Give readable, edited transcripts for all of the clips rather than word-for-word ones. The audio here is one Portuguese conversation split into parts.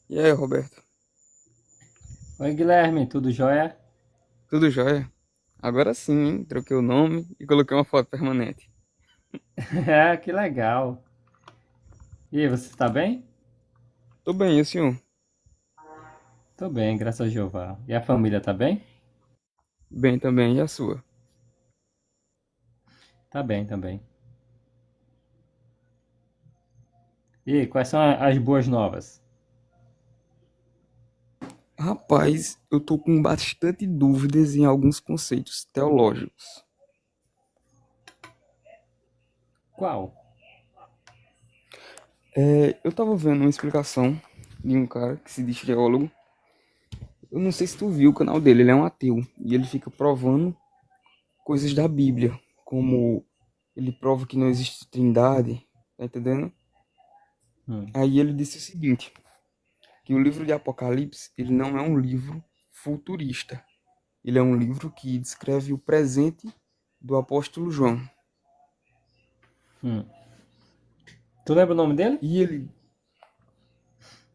E aí, Roberto? Oi, Guilherme, tudo jóia? Tudo jóia? Agora sim, hein? Troquei o nome e coloquei uma foto permanente. É, que legal. E aí, você está bem? Tô bem, e o senhor? Tô bem, graças a Jeová. E a família tá bem? Bem também, e a sua? Tá bem também. E aí, quais são as boas novas? Rapaz, eu tô com bastante dúvidas em alguns conceitos teológicos. Qual? Eu tava vendo uma explicação de um cara que se diz teólogo. Eu não sei se tu viu o canal dele, ele é um ateu. E ele fica provando coisas da Bíblia, como ele prova que não existe trindade, tá entendendo? Hum. Aí ele disse o seguinte, que o livro de Apocalipse, ele não é um livro futurista. Ele é um livro que descreve o presente do apóstolo João. Hum. Tu lembra o nome dele? E ele,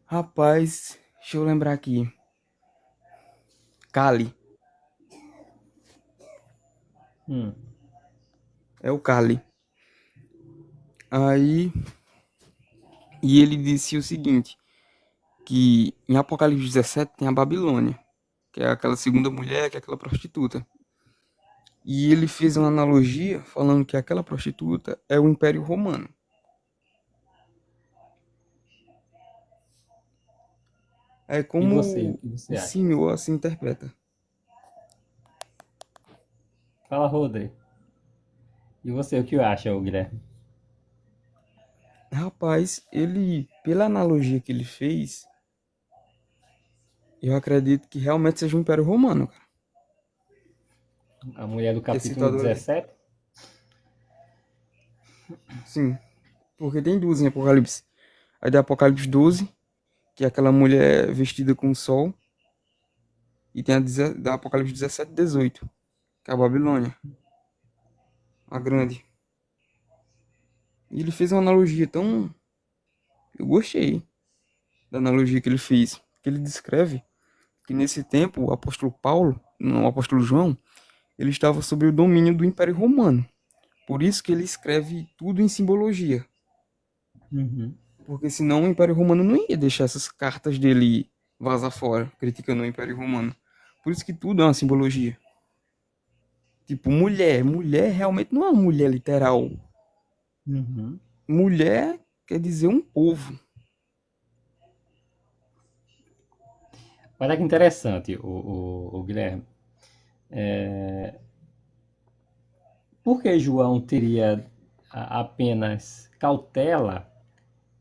rapaz, deixa eu lembrar aqui. Cali, Hum. é o Cali. Aí, e ele disse o seguinte, que em Apocalipse 17 tem a Babilônia, que é aquela segunda mulher, que é aquela prostituta. E ele fez uma analogia falando que aquela prostituta é o Império Romano. É E você, o como que você o acha? senhor assim interpreta. Fala, Rodri. E você, o que acha, ô Guilherme? Rapaz, ele, pela analogia que ele fez, eu acredito que realmente seja o Império Romano, cara. A mulher do Que é capítulo citado ali. 17? Sim, porque tem duas em Apocalipse. Aí da Apocalipse 12, que é aquela mulher vestida com o sol, e tem da Apocalipse 17 e 18, que é a Babilônia, a grande. E ele fez uma analogia tão. Eu gostei da analogia que ele fez. Que ele descreve que nesse tempo o apóstolo Paulo, não o apóstolo João, ele estava sob o domínio do Império Romano. Por isso que ele escreve tudo em simbologia. Uhum. Porque senão o Império Romano não ia deixar essas cartas dele vazar fora, criticando o Império Romano. Por isso que tudo é uma simbologia. Tipo, mulher. Mulher realmente não é uma mulher literal. Uhum. Mulher quer dizer um povo. Olha que interessante, o Guilherme. Por que João teria apenas cautela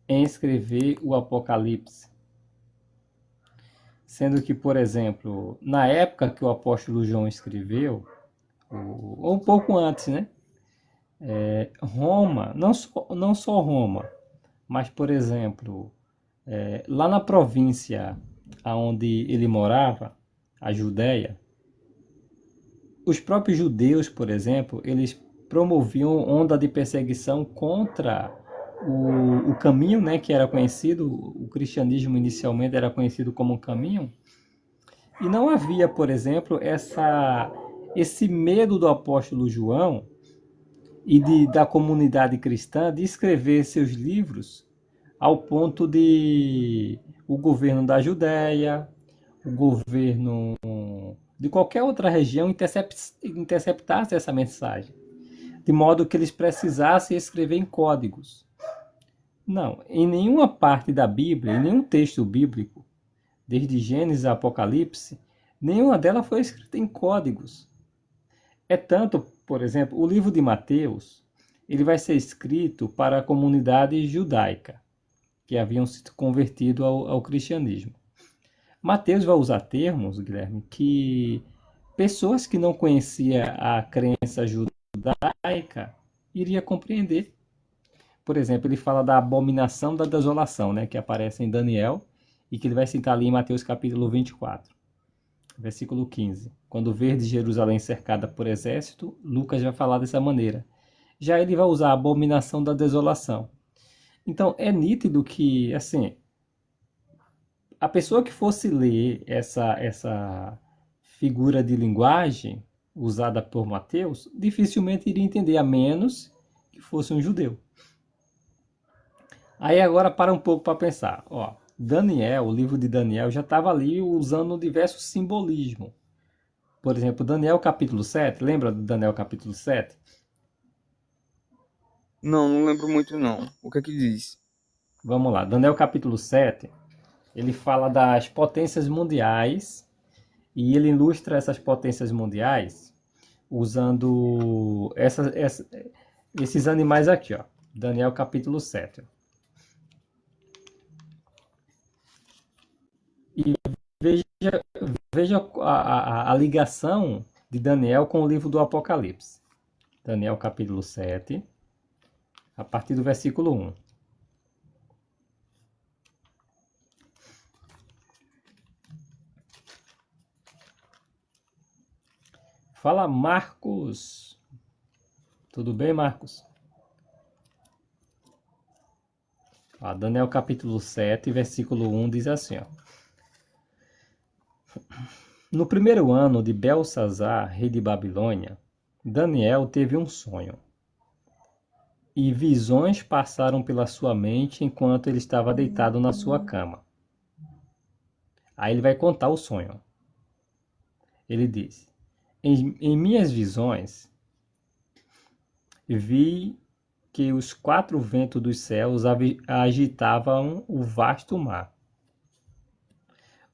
em escrever o Apocalipse? Sendo que, por exemplo, na época que o apóstolo João escreveu, ou um pouco antes, né? Roma, não só Roma, mas, por exemplo, lá na província onde ele morava, a Judéia, os próprios judeus, por exemplo, eles promoviam onda de perseguição contra o caminho, né, que era conhecido, o cristianismo inicialmente era conhecido como um caminho, e não havia, por exemplo, esse medo do apóstolo João e da comunidade cristã de escrever seus livros ao ponto de o governo da Judéia, o governo de qualquer outra região interceptasse essa mensagem, de modo que eles precisassem escrever em códigos. Não, em nenhuma parte da Bíblia, em nenhum texto bíblico, desde Gênesis a Apocalipse, nenhuma delas foi escrita em códigos. É tanto, por exemplo, o livro de Mateus, ele vai ser escrito para a comunidade judaica, que haviam se convertido ao cristianismo. Mateus vai usar termos, Guilherme, que pessoas que não conheciam a crença judaica iria compreender. Por exemplo, ele fala da abominação da desolação, né, que aparece em Daniel e que ele vai citar ali em Mateus capítulo 24, versículo 15. Quando verde Jerusalém cercada por exército, Lucas vai falar dessa maneira. Já ele vai usar a abominação da desolação. Então é nítido que, assim, a pessoa que fosse ler essa figura de linguagem usada por Mateus, dificilmente iria entender, a menos que fosse um judeu. Aí agora para um pouco para pensar. Ó, Daniel, o livro de Daniel já estava ali usando diversos simbolismos. Por exemplo, Daniel capítulo 7, lembra de Daniel capítulo 7? Não, não lembro muito não. O que é que diz? Vamos lá, Daniel capítulo 7, ele fala das potências mundiais e ele ilustra essas potências mundiais usando esses animais aqui, ó. Daniel capítulo 7. E veja, veja a ligação de Daniel com o livro do Apocalipse. Daniel capítulo 7, a partir do versículo 1. Fala, Marcos. Tudo bem, Marcos? Ó, Daniel capítulo 7, versículo 1 diz assim, ó. No primeiro ano de Belsazar, rei de Babilônia, Daniel teve um sonho. E visões passaram pela sua mente enquanto ele estava deitado na sua cama. Aí ele vai contar o sonho. Ele diz: em minhas visões, vi que os quatro ventos dos céus agitavam o vasto mar.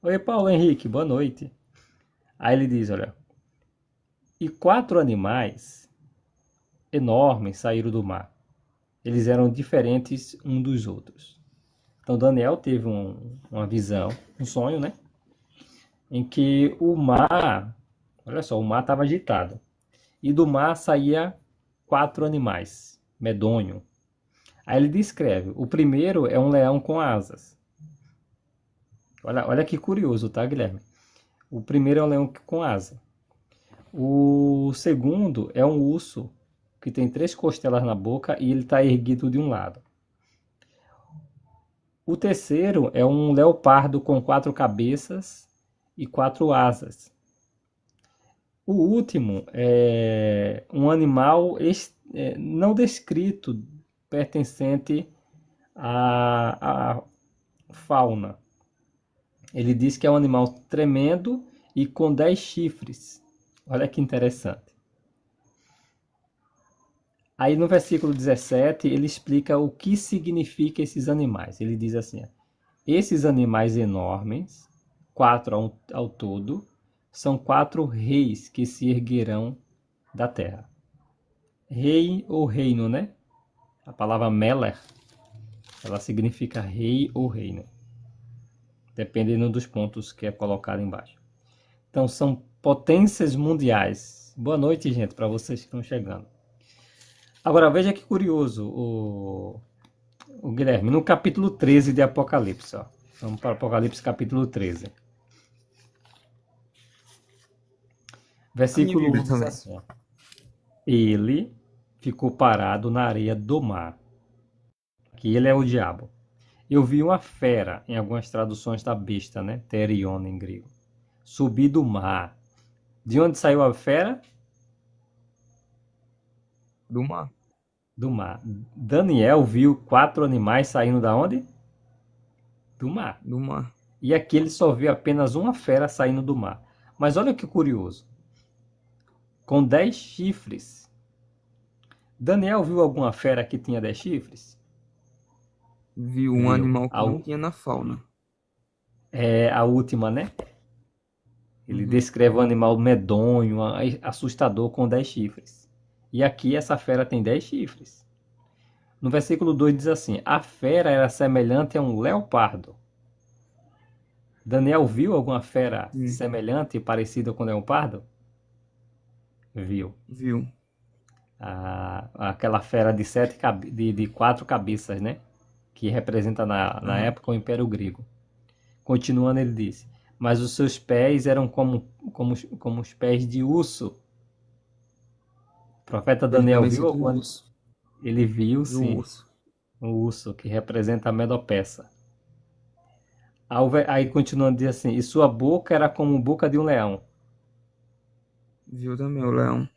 Oi, Paulo Henrique, boa noite. Aí ele diz, olha, e quatro animais enormes saíram do mar. Eles eram diferentes um dos outros. Então Daniel teve uma visão, um sonho, né? Em que o mar, olha só, o mar estava agitado. E do mar saía quatro animais, medonho. Aí ele descreve, o primeiro é um leão com asas. Olha que curioso, tá, Guilherme? O primeiro é um leão com asa. O segundo é um urso que tem 3 costelas na boca e ele está erguido de um lado. O terceiro é um leopardo com 4 cabeças e 4 asas. O último é um animal não descrito, pertencente à fauna. Ele diz que é um animal tremendo e com 10 chifres. Olha que interessante. Aí no versículo 17 ele explica o que significa esses animais. Ele diz assim: esses animais enormes, 4 ao todo, são 4 reis que se erguerão da terra. Rei ou reino, né? A palavra Meller, ela significa rei ou reino, dependendo dos pontos que é colocado embaixo. Então são potências mundiais. Boa noite, gente, para vocês que estão chegando. Agora veja que curioso, o Guilherme, no capítulo 13 de Apocalipse, ó. Vamos para Apocalipse capítulo 13. A minha Versículo 1 Bíblia diz também. assim, ó. Ele ficou parado na areia do mar, que ele é o diabo. Eu vi uma fera, em algumas traduções da besta, né? Therion em grego. Subir do mar. De onde saiu a fera? Do mar. Do mar. Daniel viu 4 animais saindo da onde? Do mar. Do mar. E aqui ele só viu apenas uma fera saindo do mar. Mas olha que curioso. Com 10 chifres. Daniel viu alguma fera que tinha 10 chifres? Viu um Viu. animal que não tinha na fauna. É a última, né? Ele Uhum. descreve um animal medonho, assustador, com 10 chifres. E aqui essa fera tem 10 chifres. No versículo 2 diz assim: a fera era semelhante a um leopardo. Daniel viu alguma fera semelhante e parecida com o leopardo? Viu. Viu. Aquela fera de 4 cabeças, né? Que representa na Aham. época o Império Grego. Continuando, ele disse: mas os seus pés eram como os pés de urso. O profeta Ele Daniel também viu sentiu o algum? urso. Ele viu, Viu o sim, urso. o urso que representa a Medopeça. Aí continuando diz assim, e sua boca era como boca de um leão. Viu também o leão.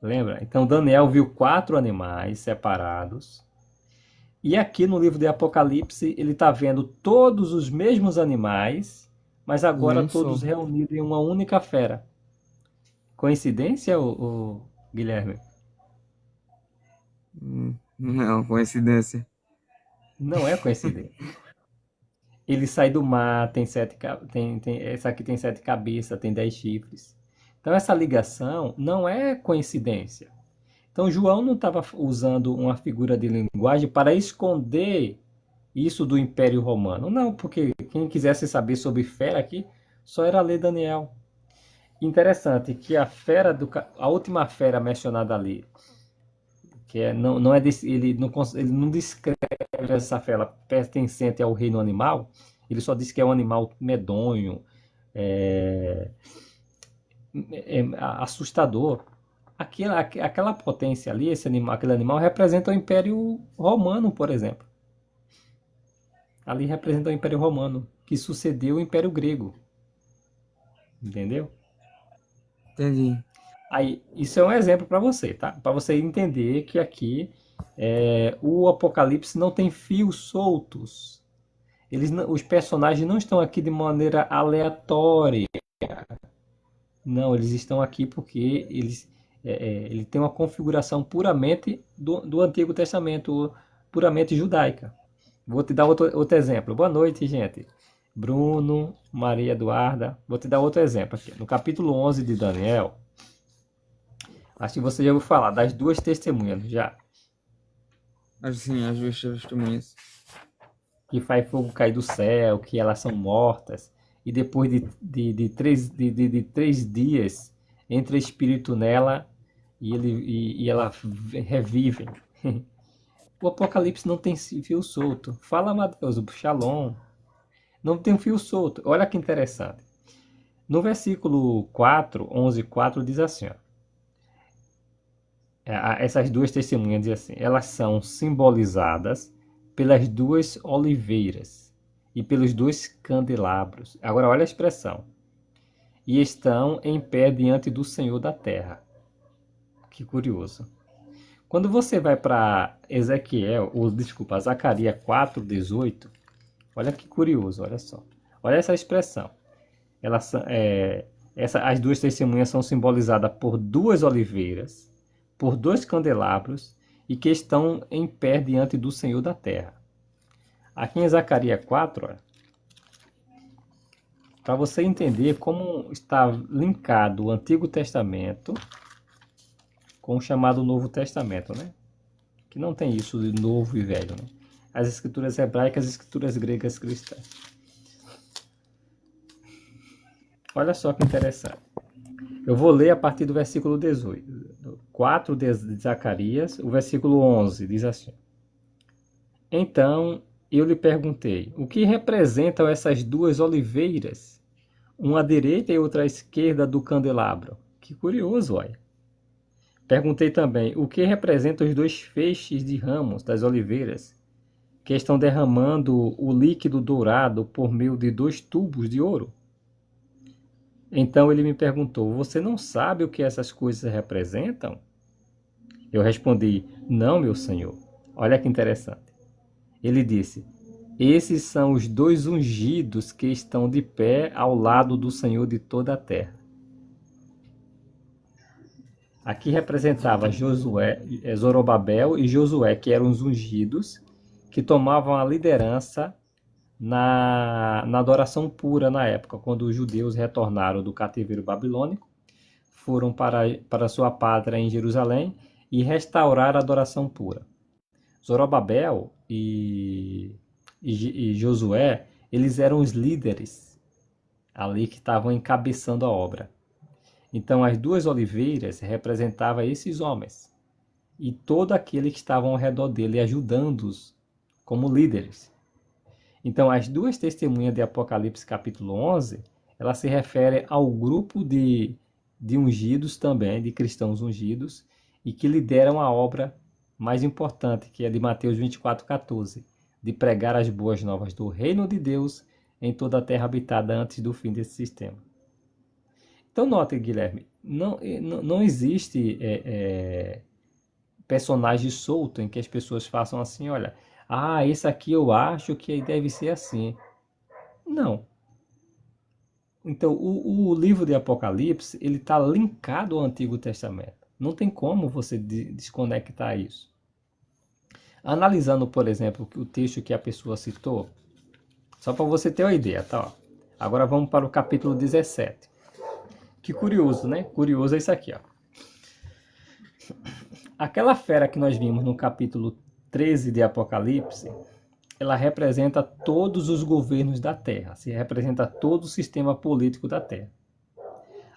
Lembra? Então Daniel viu 4 animais separados. E aqui no livro de Apocalipse ele está vendo todos os mesmos animais, mas Em agora um só. todos reunidos em uma única fera. Coincidência, o Guilherme? Não, coincidência. Não é coincidência. Ele sai do mar, tem essa aqui tem 7 cabeças, tem 10 chifres. Então essa ligação não é coincidência. Então João não estava usando uma figura de linguagem para esconder isso do Império Romano. Não, porque quem quisesse saber sobre fera aqui, só era ler Daniel. Interessante que a última fera mencionada ali, que não é ele não descreve essa fera pertencente ao reino animal, ele só diz que é um animal medonho, é, assustador. Aquela potência ali, aquele animal representa o Império Romano, por exemplo. Ali representa o Império Romano, que sucedeu o Império Grego. Entendeu? Entendi. Aí, isso é um exemplo para você, tá? Para você entender que aqui o Apocalipse não tem fios soltos. Os personagens não estão aqui de maneira aleatória. Não, eles estão aqui porque ele tem uma configuração puramente do Antigo Testamento, puramente judaica. Vou te dar outro exemplo. Boa noite, gente. Bruno, Maria Eduarda. Vou te dar outro exemplo aqui. No capítulo 11 de Daniel, acho que você já ouviu falar das 2 testemunhas, já. Assim, as duas testemunhas. Que faz fogo cair do céu, que elas são mortas. E depois de 3 dias, entra espírito nela e ela revive. O Apocalipse não tem fio solto. Fala, Mateus, o Shalom. Não tem um fio solto. Olha que interessante. No versículo 4, 11:4 diz assim, ó, essas 2 testemunhas dizem assim, elas são simbolizadas pelas 2 oliveiras e pelos 2 candelabros. Agora olha a expressão. E estão em pé diante do Senhor da terra. Que curioso. Quando você vai para desculpa, Zacarias 4:18, olha que curioso, olha só. Olha essa expressão. Elas, as 2 testemunhas são simbolizadas por 2 oliveiras, por 2 candelabros e que estão em pé diante do Senhor da terra. Aqui em Zacarias 4, para você entender como está linkado o Antigo Testamento com o chamado Novo Testamento, né? Que não tem isso de novo e velho, né? As escrituras hebraicas e as escrituras gregas cristãs. Olha só que interessante. Eu vou ler a partir do versículo 18. 4 de Zacarias, o versículo 11 diz assim: Então eu lhe perguntei, o que representam essas 2 oliveiras, uma à direita e outra à esquerda do candelabro? Que curioso, olha. Perguntei também, o que representam os 2 feixes de ramos das oliveiras, que estão derramando o líquido dourado por meio de 2 tubos de ouro? Então ele me perguntou, você não sabe o que essas coisas representam? Eu respondi, não, meu senhor. Olha que interessante. Ele disse, esses são os 2 ungidos que estão de pé ao lado do Senhor de toda a terra. Aqui representava Zorobabel e Josué, que eram os ungidos, que tomavam a liderança na adoração pura na época, quando os judeus retornaram do cativeiro babilônico, foram para sua pátria em Jerusalém e restauraram a adoração pura. Zorobabel e Josué, eles eram os líderes ali que estavam encabeçando a obra. Então as 2 oliveiras representavam esses homens e todo aquele que estavam ao redor dele, ajudando-os como líderes. Então as 2 testemunhas de Apocalipse capítulo 11, ela se refere ao grupo de ungidos também, de cristãos ungidos, e que lideram a obra mais importante, que é de Mateus 24:14, de pregar as boas novas do reino de Deus em toda a terra habitada antes do fim desse sistema. Então, note, Guilherme, não existe personagem solto em que as pessoas façam assim, olha, esse aqui eu acho que deve ser assim. Não. Então, o livro de Apocalipse, ele está linkado ao Antigo Testamento. Não tem como você desconectar isso. Analisando, por exemplo, o texto que a pessoa citou, só para você ter uma ideia, tá? Ó. Agora vamos para o capítulo 17. Que curioso, né? Curioso é isso aqui, ó. Aquela fera que nós vimos no capítulo 13 de Apocalipse, ela representa todos os governos da Terra, se representa todo o sistema político da Terra.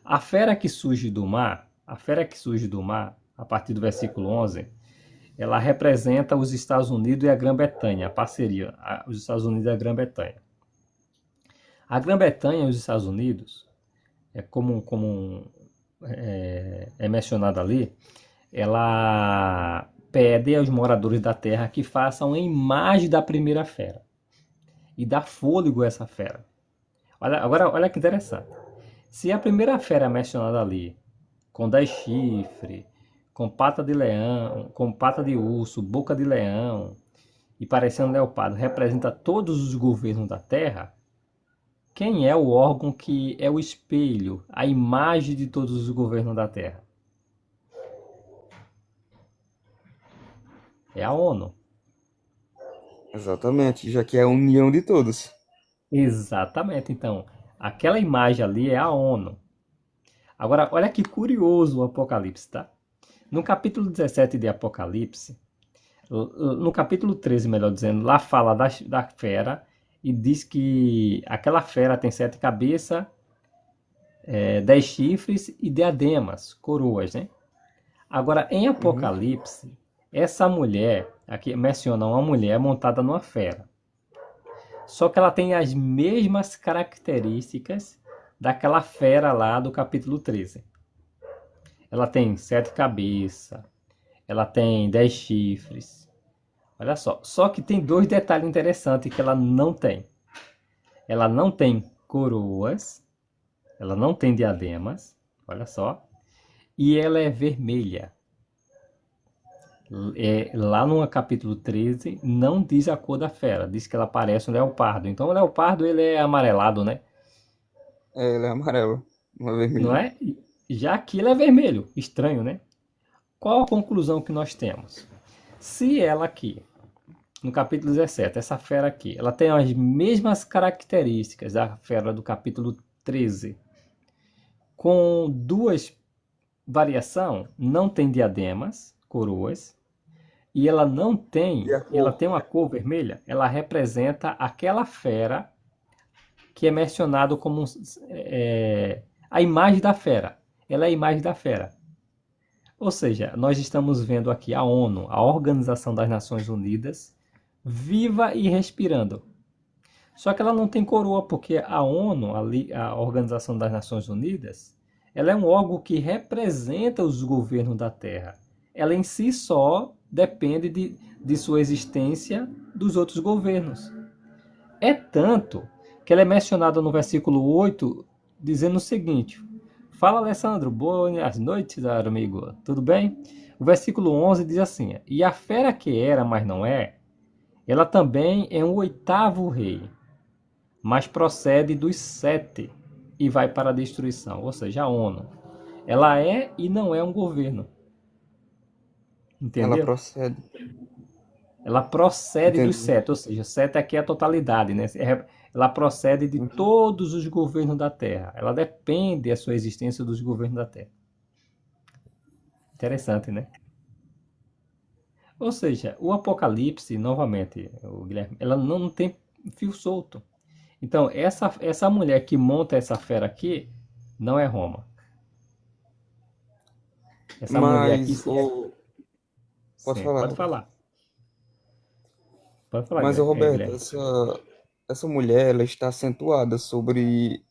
A fera que surge do mar, a partir do versículo 11, ela representa os Estados Unidos e a Grã-Bretanha, a parceria, os Estados Unidos e a Grã-Bretanha. A Grã-Bretanha e os Estados Unidos, como é mencionado ali, ela pede aos moradores da Terra que façam a imagem da primeira fera e dá fôlego a essa fera. Olha que interessante. Se a primeira fera mencionada ali, com 10 chifres, com pata de leão, com pata de urso, boca de leão e parecendo leopardo, representa todos os governos da Terra, quem é o órgão que é o espelho, a imagem de todos os governos da Terra? É a ONU. Exatamente, já que é a união de todos. Exatamente. Então, aquela imagem ali é a ONU. Agora, olha que curioso o Apocalipse, tá? No capítulo 17 de Apocalipse, no capítulo 13, melhor dizendo, lá fala da fera e diz que aquela fera tem 7 cabeças, 10 chifres e diademas, coroas, né? Agora, em Uhum. Apocalipse, essa mulher, aqui menciona uma mulher montada numa fera. Só que ela tem as mesmas características daquela fera lá do capítulo 13. Ela tem 7 cabeças, ela tem 10 chifres. Olha só. Só que tem dois detalhes interessantes que ela não tem. Ela não tem coroas, ela não tem diademas, olha só. E ela é vermelha. Lá no capítulo 13 não diz a cor da fera, diz que ela parece um leopardo. Então o leopardo ele é amarelado, né? É, ele é amarelo, não é Não vermelho. é? Já aquilo é vermelho, estranho, né? Qual a conclusão que nós temos? Se ela aqui, no capítulo 17, essa fera aqui, ela tem as mesmas características da fera do capítulo 13, com duas variações, não tem diademas, coroas, e E a ela cor? tem uma cor vermelha, ela representa aquela fera que é mencionado como a imagem da fera. Ela é a imagem da fera. Ou seja, nós estamos vendo aqui a ONU, a Organização das Nações Unidas, viva e respirando. Só que ela não tem coroa, porque a ONU, a Organização das Nações Unidas, ela é um órgão que representa os governos da Terra. Ela em si só depende de sua existência dos outros governos. É tanto que ela é mencionada no versículo 8, dizendo o seguinte: Fala, Alessandro, boas noites, amigo, tudo bem? O versículo 11 diz assim: E a fera que era, mas não é, ela também é um oitavo rei, mas procede dos 7 e vai para a destruição, ou seja, a ONU. Ela é e não é um governo, Ela entendeu? procede. Ela procede dos Entendi. 7, ou seja, 7 aqui é a totalidade, né? Ela procede de Uhum. todos os governos da Terra. Ela depende a sua existência dos governos da Terra. Interessante, né? Ou seja, o Apocalipse, novamente, o Guilherme, ela não tem fio solto. Então, essa mulher que monta essa fera aqui não é Roma. Essa mulher aqui, Mas, o... Pode sim, falar, pode Roberto. falar. Pode falar, Mas, o Roberto, Guilherme. essa mulher, ela está acentuada sobre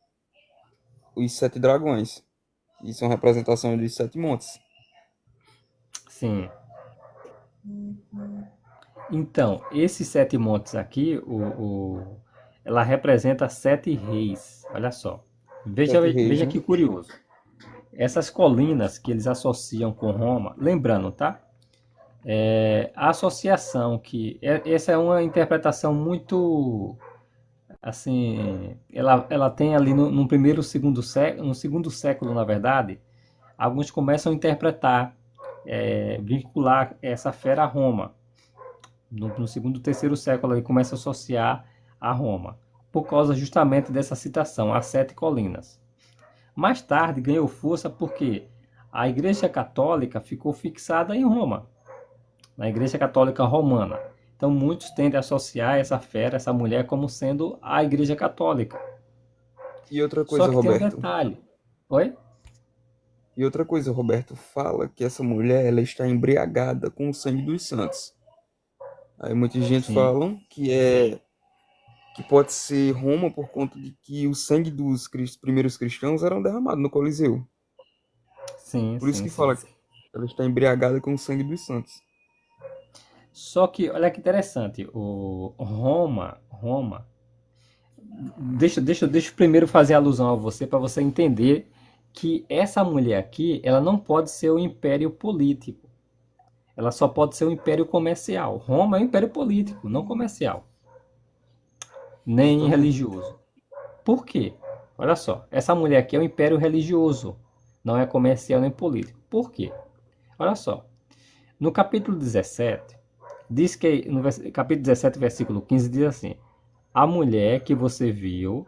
os 7 dragões. E são representações dos 7 montes. Sim. Então, esses 7 montes aqui, ela representa 7 reis. Olha só. Veja, Sete reis, veja né? que curioso. Essas colinas que eles associam com Roma, lembrando, tá? A associação essa é uma interpretação muito assim, ela tem ali no primeiro, segundo século, no segundo século, na verdade, alguns começam a interpretar, vincular essa fera a Roma. No segundo, terceiro século, ele começa a associar a Roma, por causa justamente dessa citação, as 7 colinas. Mais tarde ganhou força porque a Igreja Católica ficou fixada em Roma, na Igreja Católica Romana. Então muitos tendem a associar essa fera, essa mulher, como sendo a Igreja Católica. E outra Só coisa, que tem um Roberto. detalhe. Oi? E outra coisa, Roberto, fala que essa mulher ela está embriagada com o sangue dos santos. Aí muita gente Sim, fala que pode ser Roma por conta de que o sangue dos primeiros cristãos eram derramado no Coliseu. sim, Por isso sim, que sim, fala que sim. ela está embriagada com o sangue dos santos. Só que, olha que interessante, o Roma, deixa eu primeiro fazer alusão a você para você entender que essa mulher aqui, ela não pode ser o império político. Ela só pode ser o império comercial. Roma é um império político, não comercial, nem Justamente. religioso. Por quê? Olha só, essa mulher aqui é um império religioso, não é comercial nem político. Por quê? Olha só, no capítulo 17, diz que no capítulo 17, versículo 15, diz assim: a mulher que você viu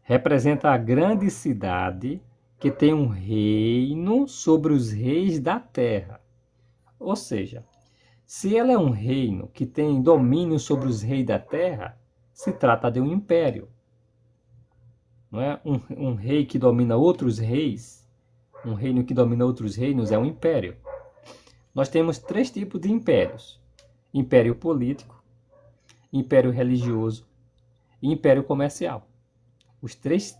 representa a grande cidade que tem um reino sobre os reis da terra. Ou seja, se ela é um reino que tem domínio sobre os reis da terra, se trata de um império. Não é um rei que domina outros reis, um reino que domina outros reinos é um império. Nós temos 3 tipos de impérios: império político, império religioso e império comercial. Os 3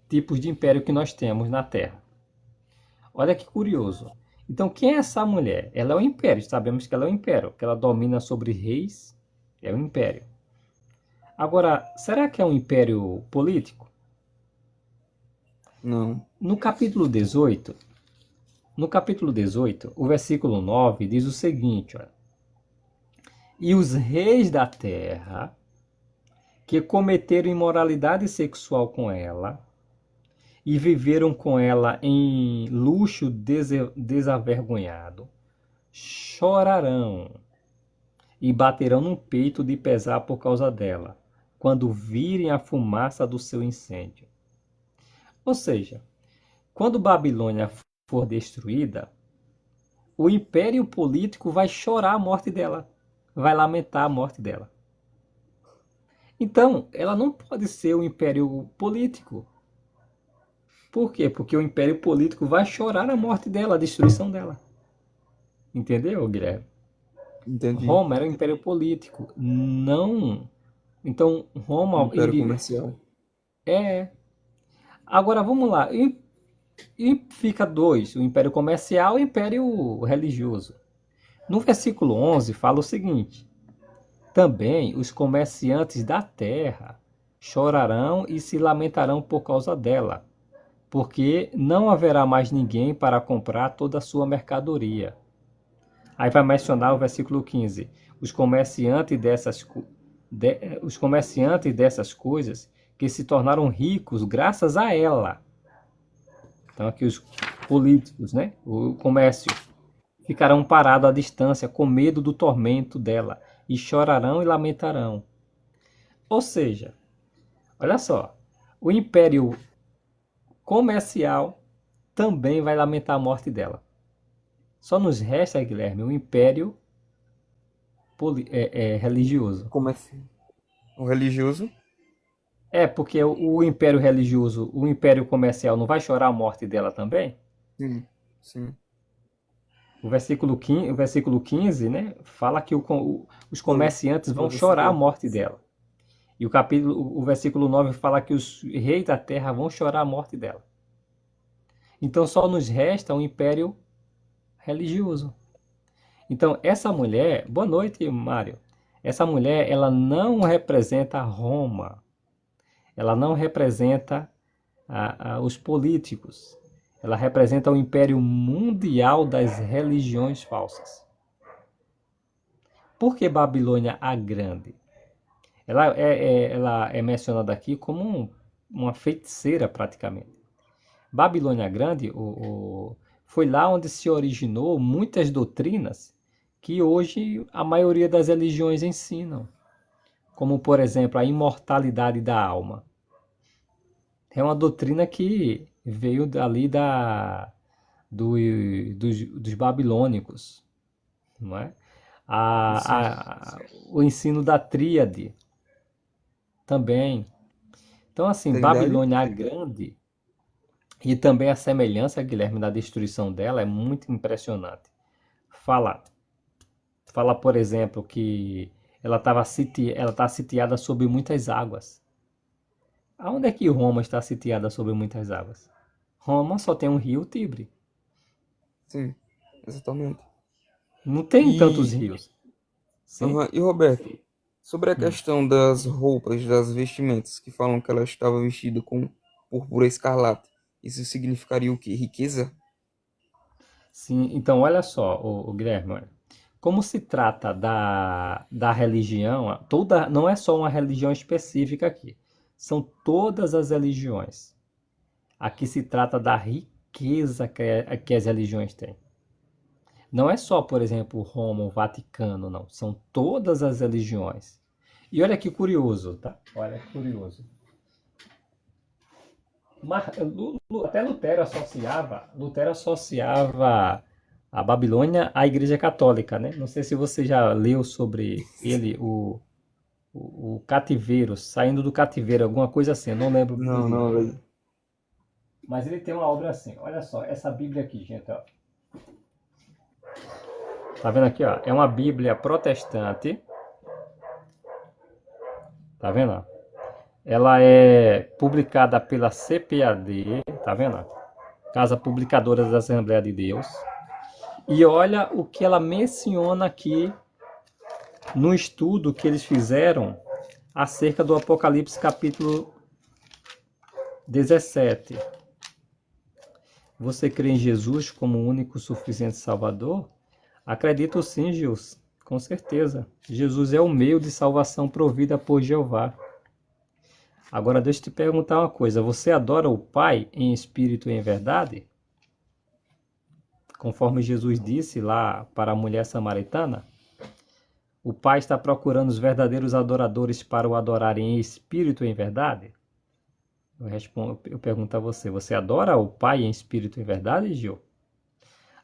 tipos de império que nós temos na Terra. Olha que curioso. Então, quem é essa mulher? Ela é um império. Sabemos que ela é um império, que ela domina sobre reis. É um império. Agora, será que é um império político? Não. No capítulo 18, o versículo 9 diz o seguinte: olha, e os reis da terra que cometeram imoralidade sexual com ela e viveram com ela em luxo desavergonhado, chorarão e baterão no peito de pesar por causa dela, quando virem a fumaça do seu incêndio. Ou seja, quando Babilônia for destruída, o império político vai chorar a morte dela, vai lamentar a morte dela. Então, ela não pode ser um império político. Por quê? Porque o império político vai chorar a morte dela, a destruição dela. Entendeu, Guilherme? Entendi. Roma era um império político, não. Então, Roma Império iria. comercial. É. Agora vamos lá. E fica dois: o império comercial e o império religioso. No versículo 11 fala o seguinte: também os comerciantes da terra chorarão e se lamentarão por causa dela, porque não haverá mais ninguém para comprar toda a sua mercadoria. Aí vai mencionar o versículo 15: os comerciantes os comerciantes dessas coisas que se tornaram ricos graças a ela. Então aqui os políticos, né? O comércio ficarão parados à distância com medo do tormento dela e chorarão e lamentarão. Ou seja, olha só, o império comercial também vai lamentar a morte dela. Só nos resta, Guilherme, o império religioso. Comércio. O religioso? Porque o império religioso, o império comercial não vai chorar a morte dela também? Sim. Sim. O versículo 15, né, fala que os Falou. comerciantes vão Falou da chorar a cidade. morte dela. E o versículo 9 fala que os reis da terra vão chorar a morte dela. Então só nos resta um império religioso. Então essa mulher, boa noite, Mário. Essa mulher, ela não representa Roma, ela não representa os políticos, ela representa o império mundial das religiões falsas. Por que Babilônia a Grande? Ela é mencionada aqui como uma feiticeira praticamente. Babilônia Grande foi lá onde se originou muitas doutrinas que hoje a maioria das religiões ensinam, como por exemplo a imortalidade da alma. É uma doutrina que veio dali dos babilônicos, não é? Sim, O ensino da tríade também. Então, assim, Trindade? Babilônia a Grande e também a semelhança, Guilherme, da destruição dela é muito impressionante. Fala, fala, por exemplo, que ela está sitiada sobre muitas águas. Aonde é que Roma está sitiada sobre muitas águas? Roma só tem um rio Tibre. Sim, exatamente. Não tem tantos E, rios. Sim? aham, e Roberto, sobre a Hum. questão das roupas, das vestimentas, que falam que ela estava vestida com púrpura escarlate, isso significaria o quê? Riqueza? Sim, então olha só, o Guilherme, olha. Como se trata da religião, toda, não é só uma religião específica aqui, são todas as religiões. Aqui se trata da riqueza que as religiões têm. Não é só, por exemplo, Roma, o Vaticano, não. São todas as religiões. E olha que curioso, tá? Olha que curioso. Até Lutero associava a Babilônia à Igreja Católica, né? Não sei se você já leu sobre ele, o cativeiro, saindo do cativeiro, alguma coisa assim, eu não lembro do Não, não, livro. velho. Mas ele tem uma obra assim, olha só, essa Bíblia aqui, gente, ó. Tá vendo aqui, ó? É uma Bíblia protestante, tá vendo? Ela é publicada pela CPAD, tá vendo? Casa Publicadora da Assembleia de Deus. E olha o que ela menciona aqui no estudo que eles fizeram acerca do Apocalipse capítulo 17. Você crê em Jesus como o único suficiente Salvador? Acredito sim, Gils, com certeza. Jesus é o meio de salvação provida por Jeová. Agora deixa eu te perguntar uma coisa. Você adora o Pai em espírito e em verdade? Conforme Jesus disse lá para a mulher samaritana? O Pai está procurando os verdadeiros adoradores para o adorarem em espírito e em verdade? Eu pergunto a você, você adora o Pai em espírito e em verdade, Gil?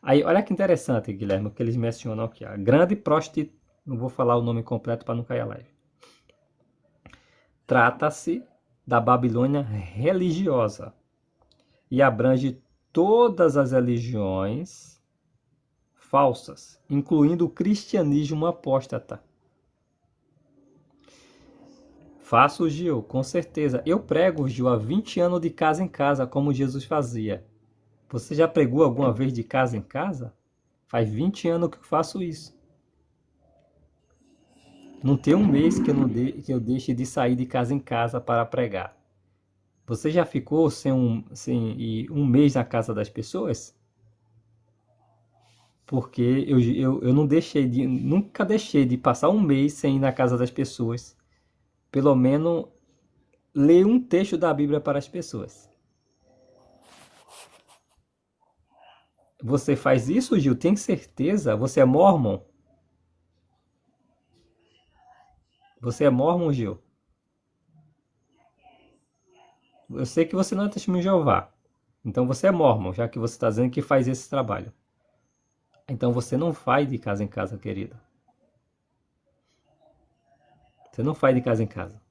Aí, olha que interessante, Guilherme, o que eles mencionam aqui. A grande prostituta, não vou falar o nome completo para não cair a live. Trata-se da Babilônia religiosa e abrange todas as religiões falsas, incluindo o cristianismo apóstata. Faço, Gil, com certeza. Eu prego, Gil, há 20 anos de casa em casa, como Jesus fazia. Você já pregou alguma vez de casa em casa? Faz 20 anos que eu faço isso. Não tem um mês que eu deixe de sair de casa em casa para pregar. Você já ficou sem ir um mês na casa das pessoas? Porque eu não nunca deixei de passar um mês sem ir na casa das pessoas. Pelo menos ler um texto da Bíblia para as pessoas. Você faz isso, Gil? Tem certeza? Você é mormon? Você é mormon, Gil? Eu sei que você não é testemunho de Jeová. Então você é mormon, já que você está dizendo que faz esse trabalho. Então você não faz de casa em casa, querido. Você não faz de casa em casa.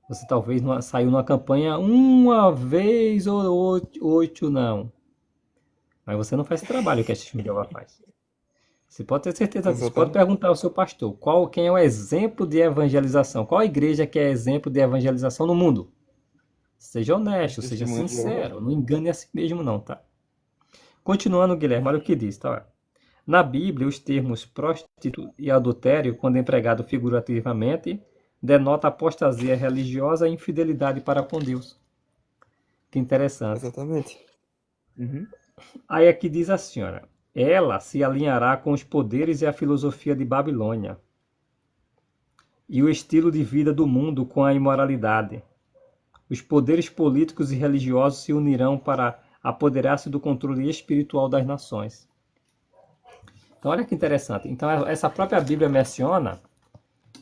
Você talvez saiu numa campanha uma vez ou oito, não. Mas você não faz esse trabalho que a testemunha de Jeová faz. Você pode ter certeza disso. Pode Exatamente. perguntar ao seu pastor quem é o exemplo de evangelização. Qual a igreja que é exemplo de evangelização no mundo? Seja honesto, seja Testemunho de Jeová. sincero. Não engane a si mesmo não, tá? Continuando, Guilherme, olha o que diz, tá? Na Bíblia, os termos prostituta e adultério, quando empregado figurativamente, denota apostasia religiosa e infidelidade para com Deus. Que interessante. Exatamente. Uhum. Aí aqui diz a senhora: ela se alinhará com os poderes e a filosofia de Babilônia, e o estilo de vida do mundo com a imoralidade. Os poderes políticos e religiosos se unirão para apoderar-se do controle espiritual das nações. Então, olha que interessante. Então, essa própria Bíblia menciona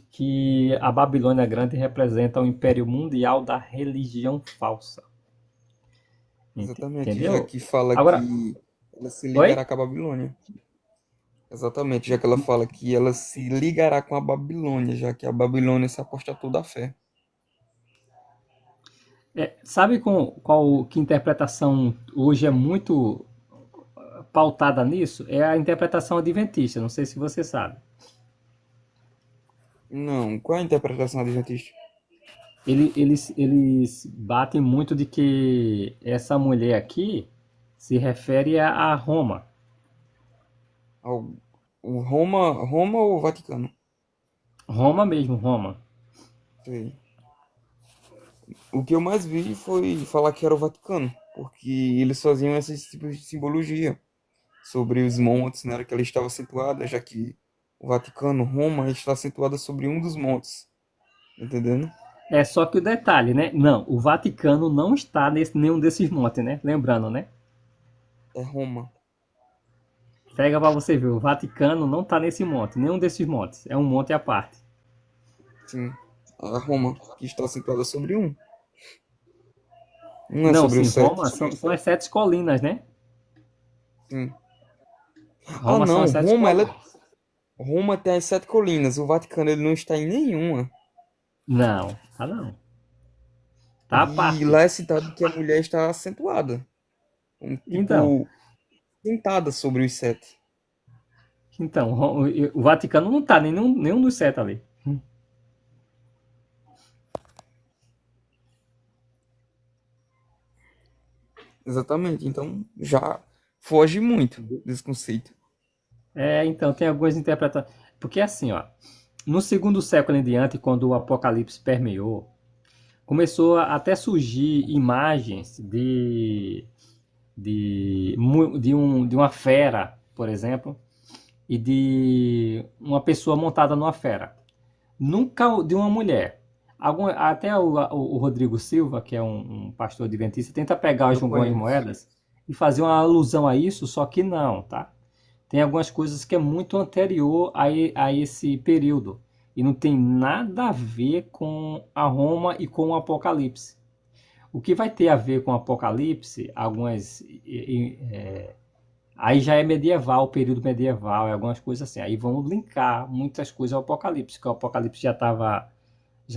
que a Babilônia Grande representa o império mundial da religião falsa. Exatamente. Já Entendeu? que fala Agora, que ela se oi? ligará com a Babilônia. Exatamente, já que ela fala que ela se ligará com a Babilônia, já que a Babilônia se apostatou da fé. Sabe qual que interpretação hoje é muito pautada nisso? É a interpretação adventista. Não sei se você sabe. Não, qual é a interpretação adventista? Eles batem muito de que essa mulher aqui se refere a Roma. Ao, o Roma ou Vaticano? Roma mesmo, Roma. Sei. O que eu mais vi foi falar que era o Vaticano, porque eles faziam esses tipos de simbologia sobre os montes, na hora que ela estava situada, já que o Vaticano, Roma, está situada sobre um dos montes, entendendo? É só que o detalhe, né? Não, o Vaticano não está nesse nenhum desses montes, né? Lembrando, né? É Roma, Pega pra você ver, o Vaticano não está nesse monte, nenhum desses montes. É um monte à parte. sim. A Roma, que está situada sobre um, não é Não, sobre os sim, sete. Roma são as sete colinas, né? Sim. Ah, Roma são não, as sete colinas. Roma tem as sete colinas, o Vaticano ele não está em nenhuma. Não, tá não. Tá à E parte. lá é citado que a mulher está acentuada, Então, tipo, sentada sobre os sete. então, o Vaticano não tá nenhum dos sete ali. Exatamente, então já foge muito desse conceito. Então, tem algumas interpretações. Porque assim, ó, no segundo século em diante, quando o Apocalipse permeou, começou a até surgir imagens de uma fera, por exemplo, e de uma pessoa montada numa fera. Nunca de uma mulher. Até o Rodrigo Silva, que é um pastor adventista, tenta pegar os Eu João e conheço. Moedas e fazer uma alusão a isso, só que não, tá? Tem algumas coisas que é muito anterior a esse período e não tem nada a ver com a Roma e com o Apocalipse. O que vai ter a ver com o Apocalipse, aí já é medieval, período medieval, algumas coisas assim. Aí vão linkar muitas coisas ao Apocalipse, que o Apocalipse já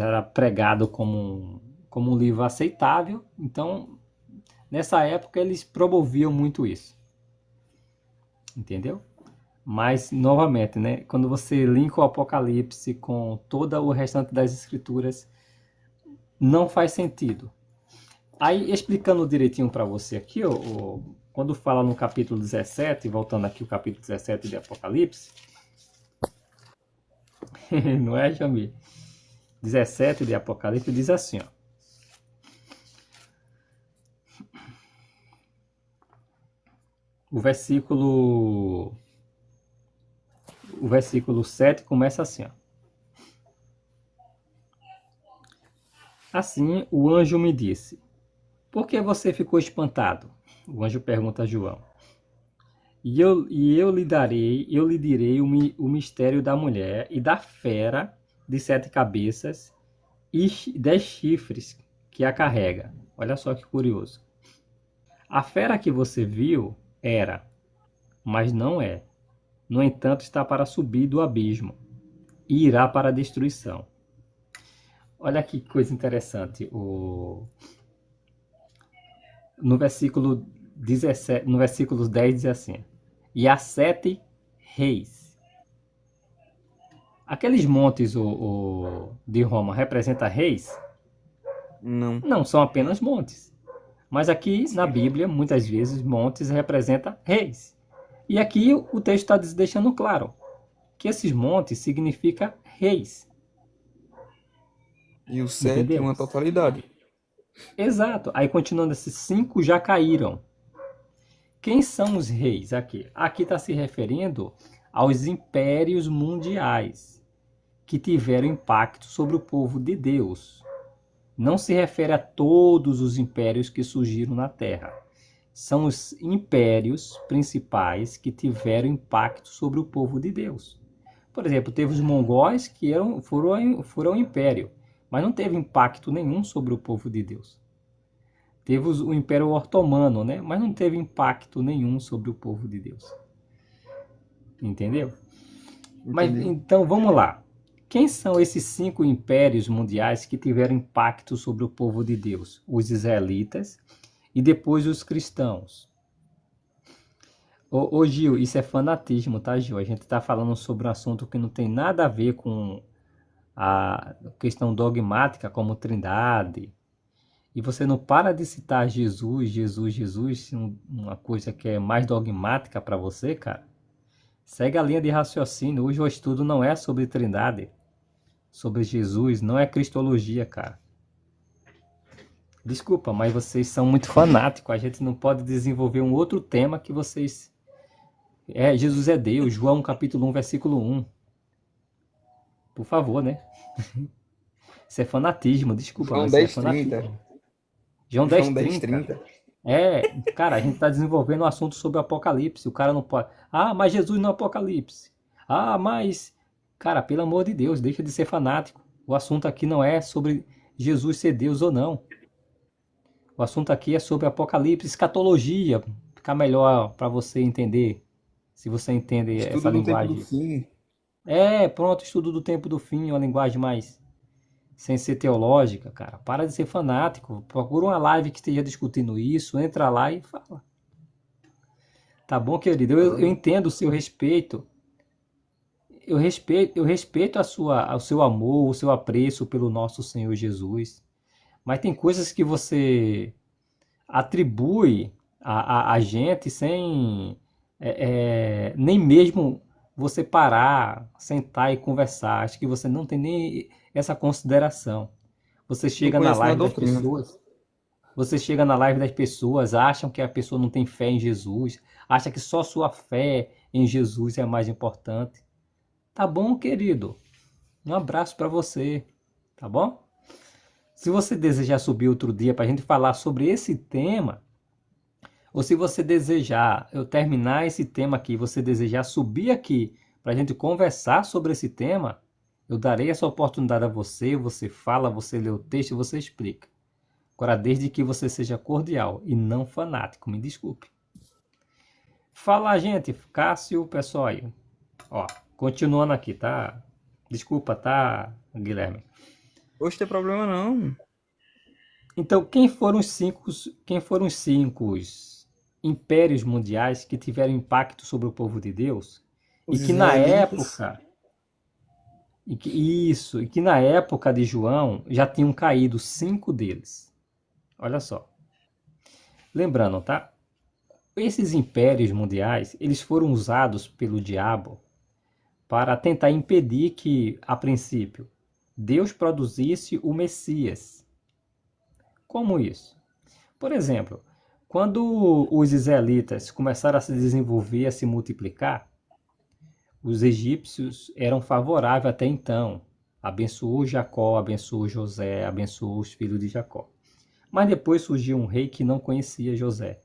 era pregado como um livro aceitável. Então, nessa época eles promoviam muito isso, entendeu? Mas, novamente, né, quando você linka o Apocalipse com todo o restante das escrituras, não faz sentido. Aí, explicando direitinho para você aqui, quando fala no capítulo 17, voltando aqui o capítulo 17 de Apocalipse, não é, Jamil? 17 de Apocalipse diz assim, ó. O versículo, o versículo 7 começa assim, ó. Assim, o anjo me disse: por que você ficou espantado? O anjo pergunta a João. Eu lhe direi o mistério da mulher e da fera de 7 cabeças e 10 chifres que a carrega. Olha só que curioso. A fera que você viu era, mas não é. No entanto, está para subir do abismo e irá para a destruição. Olha que coisa interessante. No versículo 17, no versículo 10 diz assim: e há 7 reis. Aqueles montes de Roma representam reis? Não. Não, são apenas montes. Mas aqui na Bíblia, muitas vezes, montes representam reis. E aqui o texto está deixando claro que esses montes significam reis, E o 7, entendeu? uma totalidade. Exato. Aí continuando, esses 5 já caíram. Quem são os reis aqui? Aqui está se referindo aos impérios mundiais que tiveram impacto sobre o povo de Deus. Não se refere a todos os impérios que surgiram na Terra. São os impérios principais que tiveram impacto sobre o povo de Deus. Por exemplo, teve os mongóis que foram um império, mas não teve impacto nenhum sobre o povo de Deus. Teve o Império Otomano, né? Mas não teve impacto nenhum sobre o povo de Deus. Entendeu? Mas Entendi. então vamos lá. Quem são esses 5 impérios mundiais que tiveram impacto sobre o povo de Deus? Os israelitas e depois os cristãos. Ô Gil, isso é fanatismo, tá, Gil? A gente está falando sobre um assunto que não tem nada a ver com a questão dogmática como trindade. E você não para de citar Jesus, Jesus, Jesus, uma coisa que é mais dogmática para você, cara. Segue a linha de raciocínio. Hoje o estudo não é sobre trindade, sobre Jesus, não é cristologia, cara. Desculpa, mas vocês são muito fanáticos. A gente não pode desenvolver um outro tema que vocês. Jesus é Deus, João capítulo 1, versículo 1. Por favor, né? Isso é fanatismo, desculpa, João mas isso é 10:30. fanatismo. João João 10:30. 10:30. Cara, a gente está desenvolvendo um assunto sobre o Apocalipse. O cara não pode. Ah, mas Jesus no Apocalipse. Ah, mas. Cara, pelo amor de Deus, deixa de ser fanático. O assunto aqui não é sobre Jesus ser Deus ou não. O assunto aqui é sobre Apocalipse, escatologia. Ficar melhor para você entender. Se você entende essa Estudo do tempo do linguagem. fim. Pronto, estudo do tempo do fim, uma linguagem mais sem ser teológica, cara. Para de ser fanático. Procura uma live que esteja discutindo isso, entra lá e fala. Tá bom, querido? Eu Tá. entendo o seu respeito. Eu respeito o seu amor, o seu apreço pelo nosso Senhor Jesus. Mas tem coisas que você atribui a gente sem nem mesmo você parar, sentar e conversar. Acho que você não tem nem essa consideração. Você Não chega na conheço nem a live das doutrina. pessoas, você chega na live das pessoas, acham que a pessoa não tem fé em Jesus, acha que só sua fé em Jesus é mais importante. Tá bom, querido? Um abraço para você, tá bom? Se você desejar subir outro dia para a gente falar sobre esse tema, ou se você desejar eu terminar esse tema aqui, você desejar subir aqui para a gente conversar sobre esse tema, eu darei essa oportunidade a você. Você fala, você lê o texto, você explica. Agora, desde que você seja cordial e não fanático, me desculpe. Fala, gente, Cássio, pessoal aí. Ó, continuando aqui, tá? Desculpa, tá, Guilherme? Hoje tem problema não. Então, quem foram os cinco impérios mundiais que tiveram impacto sobre o povo de Deus e Os que na israelitas. época e que na época de João já tinham caído 5 deles. Olha só. Lembrando, tá? Esses impérios mundiais, eles foram usados pelo diabo para tentar impedir que, a princípio, Deus produzisse o Messias. Como isso? Por exemplo, quando os israelitas começaram a se desenvolver, a se multiplicar, os egípcios eram favoráveis até então. Abençoou Jacó, abençoou José, abençoou os filhos de Jacó. Mas depois surgiu um rei que não conhecia José.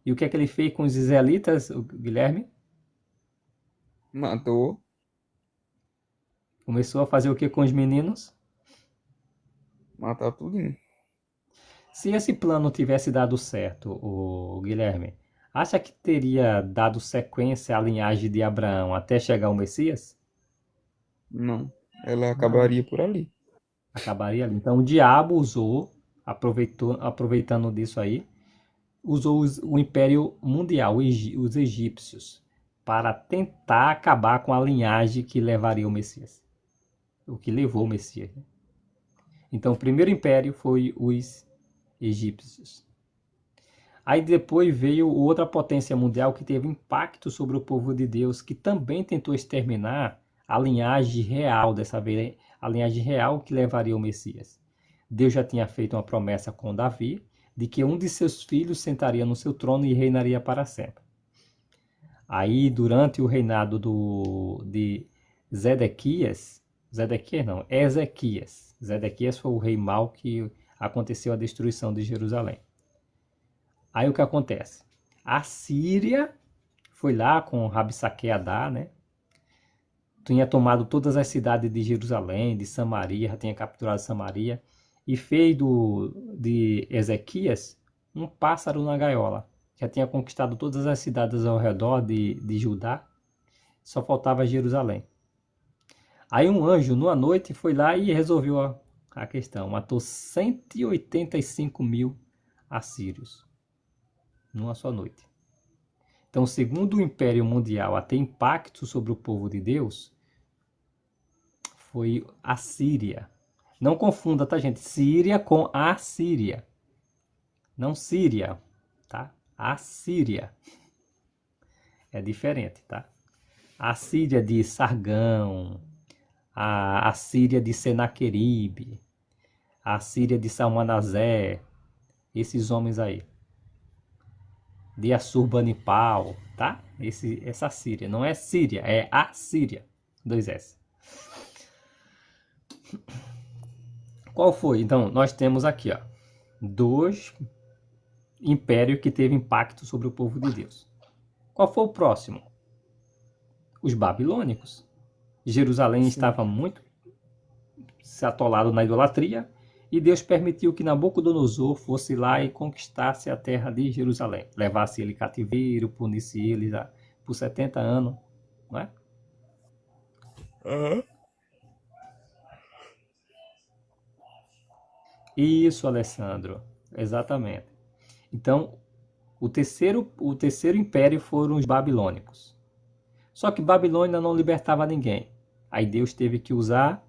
E o que é que ele fez com os israelitas, Guilherme? Matou. Começou a fazer o que com os meninos? Matar tudinho. Se esse plano tivesse dado certo, o Guilherme, acha que teria dado sequência à linhagem de Abraão até chegar ao Messias? Não. Ela Não. acabaria por ali. Acabaria ali. Então o diabo aproveitando disso aí, usou o Império Mundial, os egípcios, para tentar acabar com a linhagem que levaria o Messias. O que levou o Messias, né? Então o primeiro império foi os egípcios. Aí depois veio outra potência mundial que teve impacto sobre o povo de Deus, que também tentou exterminar a linhagem real, dessa vez a linhagem real que levaria o Messias. Deus já tinha feito uma promessa com Davi, de que um de seus filhos sentaria no seu trono e reinaria para sempre. Aí, durante o reinado de Ezequias foi o rei mau que aconteceu a destruição de Jerusalém. Aí o que acontece? A Síria foi lá com Rabsaque Adar, né? Tinha tomado todas as cidades de Jerusalém, de Samaria, já tinha capturado Samaria, e fez de Ezequias um pássaro na gaiola. Já tinha conquistado todas as cidades ao redor de Judá, só faltava Jerusalém. Aí um anjo, numa noite, foi lá e resolveu a questão. Matou 185 mil assírios, numa só noite. Então, segundo o Império Mundial a ter impacto sobre o povo de Deus, foi a Síria. Não confunda, tá, gente? Síria com a Síria. Não Síria, tá? A Síria. É diferente, tá? A Síria de Sargão, a Síria de Senaqueribe, a Síria de Salmanasé, esses homens aí. De Assurbanipal, tá? Essa Síria. Não é Síria, é a Síria. 2S. Qual foi? Então, nós temos aqui, ó, dois impérios que teve impacto sobre o povo de Deus. Qual foi o próximo? Os babilônicos. Jerusalém estava muito se atolado na idolatria e Deus permitiu que Nabucodonosor fosse lá e conquistasse a terra de Jerusalém. Levasse ele cativeiro, punisse ele por 70 anos, não é? Aham. Isso, Alessandro. Exatamente. Então, o terceiro império foram os babilônicos. Só que Babilônia não libertava ninguém. Aí Deus teve que usar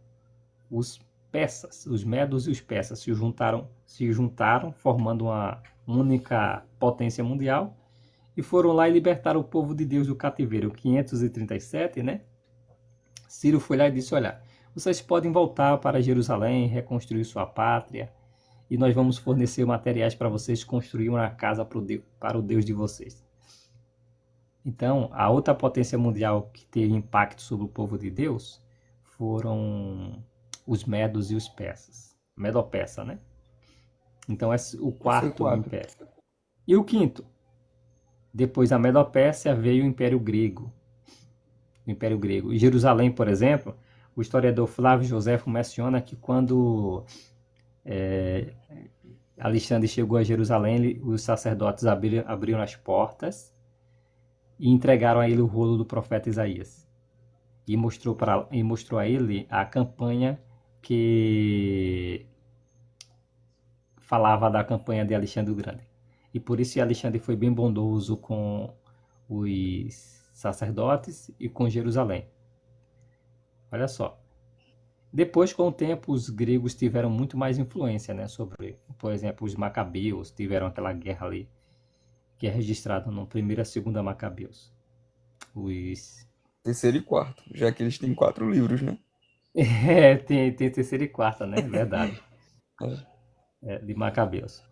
os persas, os medos e os persas se juntaram, formando uma única potência mundial e foram lá e libertaram o povo de Deus do cativeiro. 537, né? Ciro foi lá e disse: olha, vocês podem voltar para Jerusalém, reconstruir sua pátria, e nós vamos fornecer materiais para vocês construir uma casa para o Deus de vocês. Então, a outra potência mundial que teve impacto sobre o povo de Deus foram os medos e os persas. Medo-persa, né? Então, é o quarto império. E o quinto? Depois da Medo-Pérsia veio o Império Grego. O Império Grego. Em Jerusalém, por exemplo, o historiador Flávio Joséfo menciona que quando Alexandre chegou a Jerusalém, os sacerdotes abriram as portas e entregaram a ele o rolo do profeta Isaías. E mostrou a ele a campanha que falava da campanha de Alexandre o Grande. E por isso Alexandre foi bem bondoso com os sacerdotes e com Jerusalém. Olha só. Depois, com o tempo, os gregos tiveram muito mais influência, né, sobre, por exemplo, os macabeus, tiveram aquela guerra ali, que é registrada no 1ª e 2ª Macabeus. Terceiro e quarto, já que eles têm 4 livros, né? Tem terceira e quarta, né? Verdade. De Macabeus.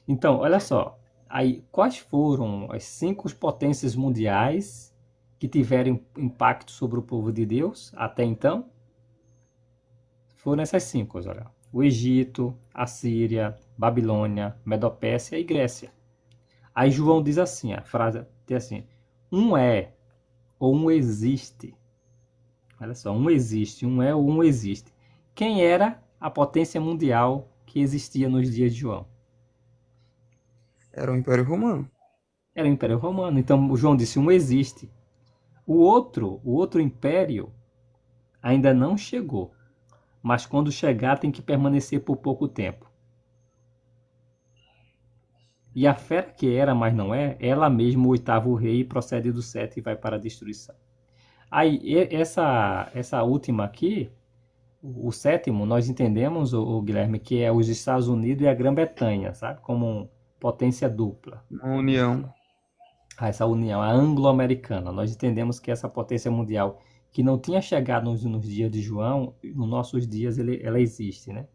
Então, olha só. Aí, quais foram as 5 potências mundiais que tiveram impacto sobre o povo de Deus até então? Foram essas 5, olha. O Egito, a Síria, Babilônia, Medopécia e Grécia. Aí João diz assim, a frase tem assim: um é ou um existe. Olha só, um existe, um é ou um existe. Quem era a potência mundial que existia nos dias de João? Era o Império Romano. Era o Império Romano. Então João disse: um existe. O outro império ainda não chegou, mas quando chegar tem que permanecer por pouco tempo. E a fera que era, mas não é, ela mesma, o 8º rei, procede do 7 e vai para a destruição. Aí, essa última aqui, o 7º, nós entendemos, o Guilherme, que é os Estados Unidos e a Grã-Bretanha, sabe? Como potência dupla. Uma união. Essa união, a anglo-americana. Nós entendemos que essa potência mundial, que não tinha chegado nos dias de João, nos nossos dias ela existe, né?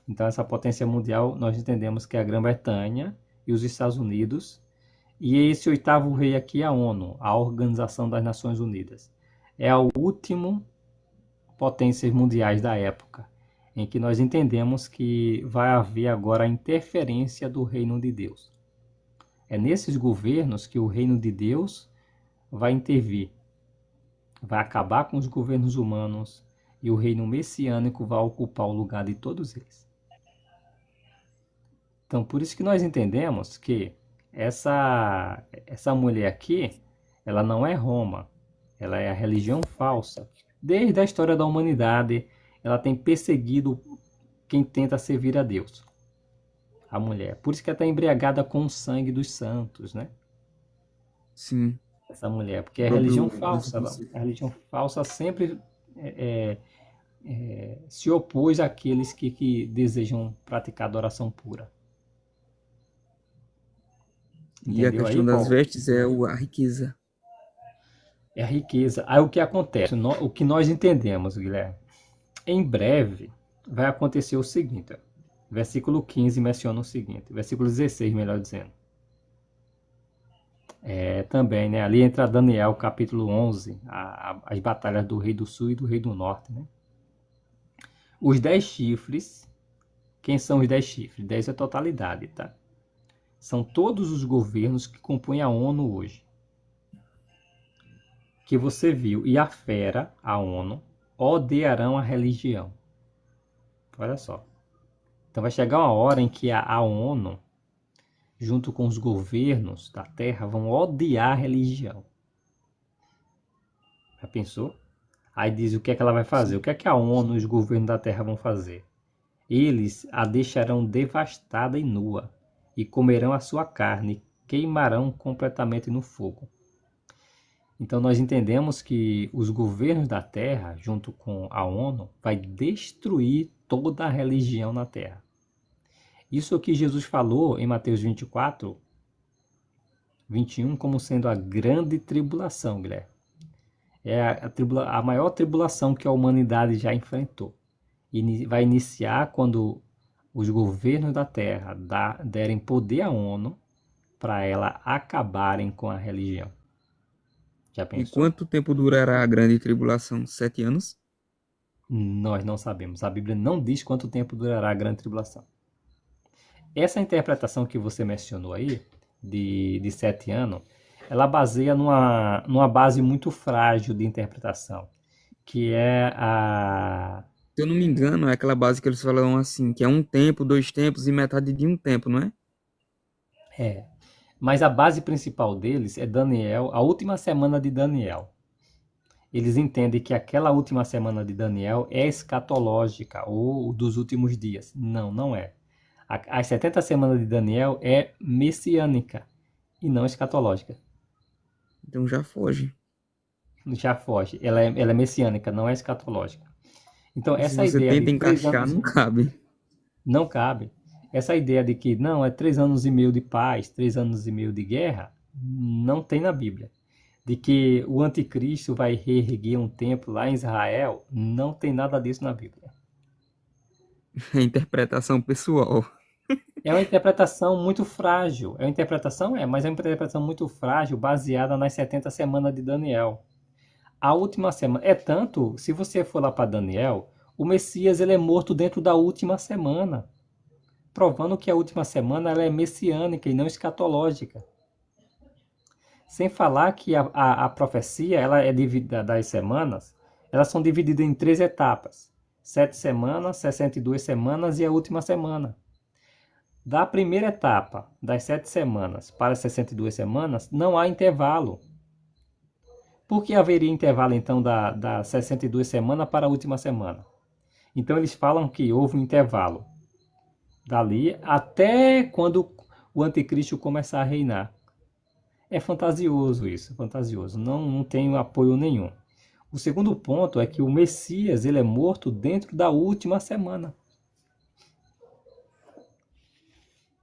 Então, essa potência mundial, nós entendemos que é a Grã-Bretanha e os Estados Unidos. E esse oitavo rei aqui é a ONU, a Organização das Nações Unidas. É o último potências mundiais da época, em que nós entendemos que vai haver agora a interferência do reino de Deus. É nesses governos que o reino de Deus vai intervir, vai acabar com os governos humanos e o reino messiânico vai ocupar o lugar de todos eles. Então, por isso que nós entendemos que essa mulher aqui, ela não é Roma, ela é a religião falsa. Desde a história da humanidade, ela tem perseguido quem tenta servir a Deus. A mulher. Por isso que ela está embriagada com o sangue dos santos, né? Sim. Essa mulher. Porque é a Próprio religião falsa. A religião falsa sempre se opôs àqueles que desejam praticar adoração pura. E a Entendeu questão aí, das Paulo? vestes é a riqueza. É a riqueza. Aí o que acontece? O que nós entendemos, Guilherme? Em breve vai acontecer o seguinte. Ó. Versículo 15 menciona o seguinte. Versículo 16, melhor dizendo. Também, né? Ali entra Daniel, capítulo 11. As batalhas do rei do sul e do rei do norte, né? Os 10 chifres. Quem são os 10 chifres? 10 é a totalidade, tá? São todos os governos que compõem a ONU hoje. Que você viu. E a fera, a ONU, odiarão a religião. Olha só. Então vai chegar uma hora em que a ONU, junto com os governos da Terra, vão odiar a religião. Já pensou? Aí diz o que é que ela vai fazer. O que é que a ONU e os governos da Terra vão fazer? Eles a deixarão devastada e nua, e comerão a sua carne, queimarão completamente no fogo. Então nós entendemos que os governos da Terra, junto com a ONU, vai destruir toda a religião na Terra. Isso é o que Jesus falou em Mateus 24, 21, como sendo a grande tribulação, Guilherme. É a maior tribulação que a humanidade já enfrentou. E vai iniciar quando os governos da Terra derem poder à ONU para ela acabarem com a religião. Já E pensou? quanto tempo durará a grande tribulação? 7 anos? Nós não sabemos. A Bíblia não diz quanto tempo durará a grande tribulação. Essa interpretação que você mencionou aí, de 7 anos, ela baseia numa base muito frágil de interpretação, que é a... Se eu não me engano, é aquela base que eles falam assim, que é um tempo, 2 tempos e metade de um tempo, não é? Mas a base principal deles é Daniel, a última semana de Daniel. Eles entendem que aquela última semana de Daniel é escatológica, ou dos últimos dias. Não, não é. As 70 semanas de Daniel é messiânica e não escatológica. Então já foge. Já foge. Ela é messiânica, não é escatológica. Então, E se essa você ideia de tenta 3 encaixar, anos não cabe. não cabe. Essa ideia de que não, é 3 anos e meio de paz, 3 anos e meio de guerra, não tem na Bíblia. De que o anticristo vai reerguer um templo lá em Israel, não tem nada disso na Bíblia. É interpretação pessoal. É uma interpretação muito frágil. É uma interpretação, mas é uma interpretação muito frágil, baseada nas 70 semanas de Daniel. A última semana. É tanto, se você for lá para Daniel, o Messias ele é morto dentro da última semana, provando que a última semana ela é messiânica e não escatológica. Sem falar que a profecia ela é dividida das semanas, elas são divididas em 3 etapas: 7 semanas, 62 semanas e a última semana. Da primeira etapa, das 7 semanas para as 62 semanas, não há intervalo. Por que haveria intervalo, então, da 62 semanas para a última semana? Então, eles falam que houve um intervalo dali até quando o anticristo começar a reinar. É fantasioso isso, fantasioso. Não tem apoio nenhum. O segundo ponto é que o Messias ele é morto dentro da última semana.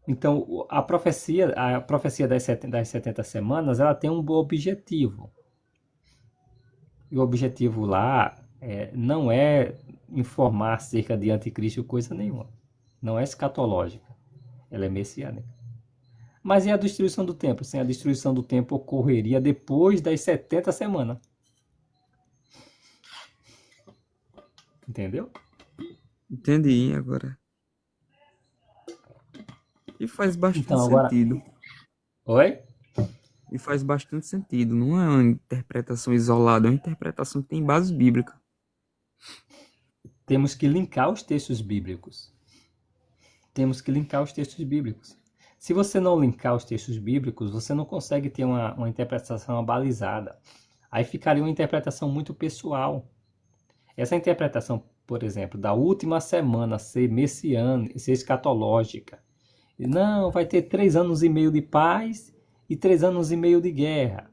Então, a profecia das 70 semanas, ela tem um bom objetivo. E o objetivo lá não é informar acerca de anticristo coisa nenhuma. Não é escatológica, ela é messiânica. Mas e a destruição do templo? Sim, a destruição do templo ocorreria depois das 70 semanas. Entendeu? Entendi agora. E faz bastante Então, agora. sentido. Oi? E faz bastante sentido. Não é uma interpretação isolada, é uma interpretação que tem base bíblica. Temos que linkar os textos bíblicos. Temos que linkar os textos bíblicos. Se você não linkar os textos bíblicos, você não consegue ter uma interpretação abalizada. Aí ficaria uma interpretação muito pessoal. Essa interpretação, por exemplo, da última semana ser messiânica, ser escatológica. Não, vai ter 3 anos e meio de paz e 3 anos e meio de guerra.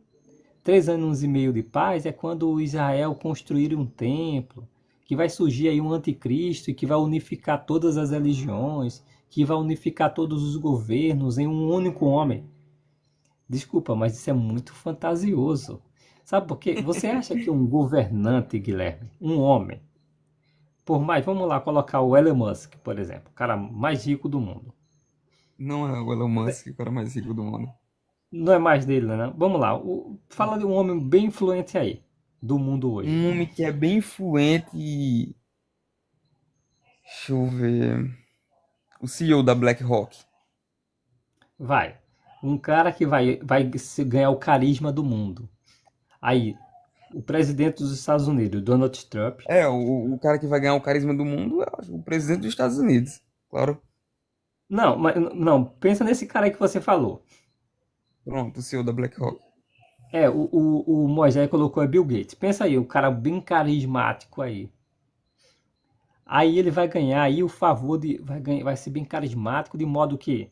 3 anos e meio de paz é quando Israel construir um templo, que vai surgir aí um anticristo e que vai unificar todas as religiões, que vai unificar todos os governos em um único homem. Desculpa, mas isso é muito fantasioso. Sabe por quê? Você acha que um governante, Guilherme, um homem, por mais, vamos lá colocar o Elon Musk, por exemplo, o cara mais rico do mundo. Não é o Elon Musk, o cara mais rico do mundo. Não é mais dele, né? Vamos lá, fala de um homem bem influente aí, do mundo hoje. Um homem que é bem influente e... Deixa eu ver. O CEO da BlackRock. Vai. Um cara que vai ganhar o carisma do mundo. Aí, o presidente dos Estados Unidos, Donald Trump. É, o cara que vai ganhar o carisma do mundo é o presidente dos Estados Unidos. Claro. Não, mas não, pensa nesse cara aí que você falou. Pronto, o CEO da BlackRock. O Moisés colocou é Bill Gates. Pensa aí, o cara bem carismático aí. Aí ele vai ganhar aí o favor de. Vai ser bem carismático, de modo que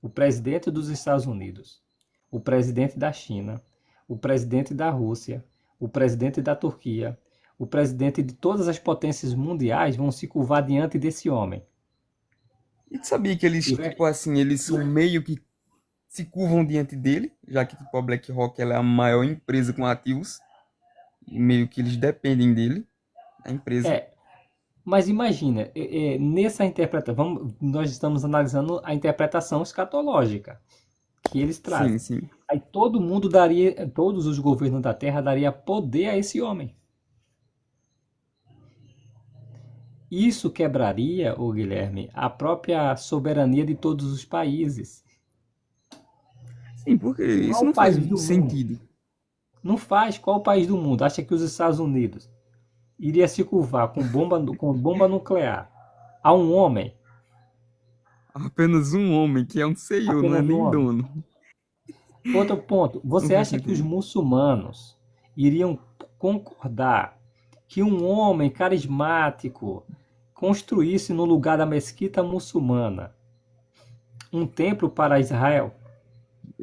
o presidente dos Estados Unidos, o presidente da China, o presidente da Rússia, o presidente da Turquia, o presidente de todas as potências mundiais vão se curvar diante desse homem. E tu sabia que eles, E vai, tipo assim, eles são meio que se curvam diante dele, já que tipo, a BlackRock ela é a maior empresa com ativos, e meio que eles dependem dele, a empresa. é, mas imagina, nessa interpretação, nós estamos analisando a interpretação escatológica que eles Sim, trazem. sim. Aí todo mundo daria, todos os governos da Terra daria poder a esse homem. Isso quebraria, o Guilherme, a própria soberania de todos os países. Sim, porque isso Qual não faz país do mundo? sentido. Não faz. Qual país do mundo acha que os Estados Unidos iria se curvar com bomba nuclear a um homem, Apenas um homem, que é um CEO, não é apenas um nem homem? dono. Outro ponto, Não você faz acha que os sentido. muçulmanos iriam concordar que um homem carismático construísse no lugar da mesquita muçulmana um templo para Israel?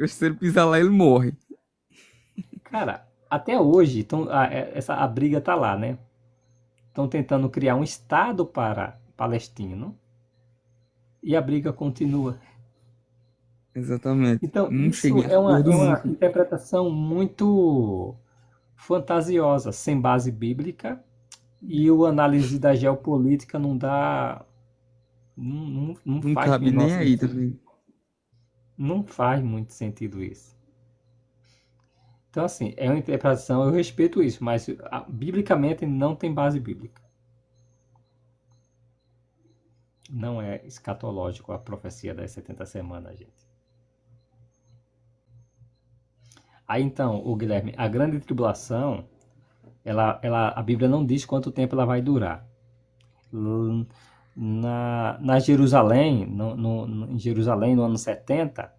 Se ele pisar lá, ele morre. Cara, até hoje a briga tá lá, né? Estão tentando criar um estado para palestino e a briga continua. Exatamente. Então, Não chega isso em é acordo uma nunca. interpretação muito fantasiosa, sem base bíblica, e o análise da geopolítica não dá. Não Não faz cabe menor nem aí sentido. também. Não faz muito sentido isso. Então, assim, é uma interpretação, eu respeito isso, mas biblicamente não tem base bíblica. Não é escatológico a profecia das 70 semanas, gente. Aí então, o Guilherme, a grande tribulação, a Bíblia não diz quanto tempo ela vai durar. Na Jerusalém, em Jerusalém, no ano 70,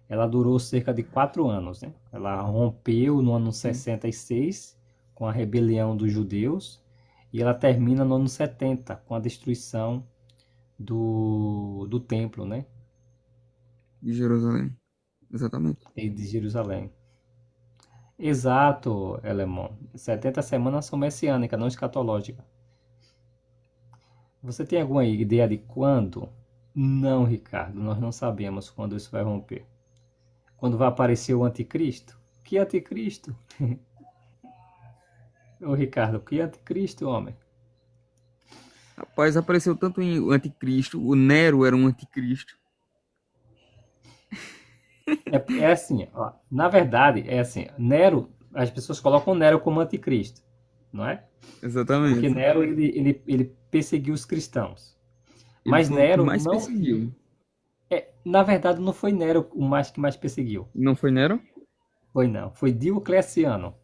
ela durou cerca de 4 anos. Né? Ela rompeu no ano Sim. 66, com a rebelião dos judeus, e ela termina no ano 70, com a destruição do templo, né? De Jerusalém. Exatamente. E de Jerusalém. Exato, Alemão. 70 semanas são messiânicas, não escatológicas. Você tem alguma ideia de quando? Não, Ricardo, nós não sabemos quando isso vai romper. Quando vai aparecer o anticristo? Que anticristo? Ô Ricardo, que anticristo, homem? Rapaz, apareceu tanto em o Anticristo, o Nero era um anticristo. É assim, ó, na verdade, é assim, Nero, as pessoas colocam Nero como anticristo, não é? Porque Exatamente. Nero, ele perseguiu os cristãos. Ele Mas foi o que Nero mais não, perseguiu. na verdade, não foi Nero o mais que mais perseguiu. Não foi Nero? Foi não, foi Diocleciano.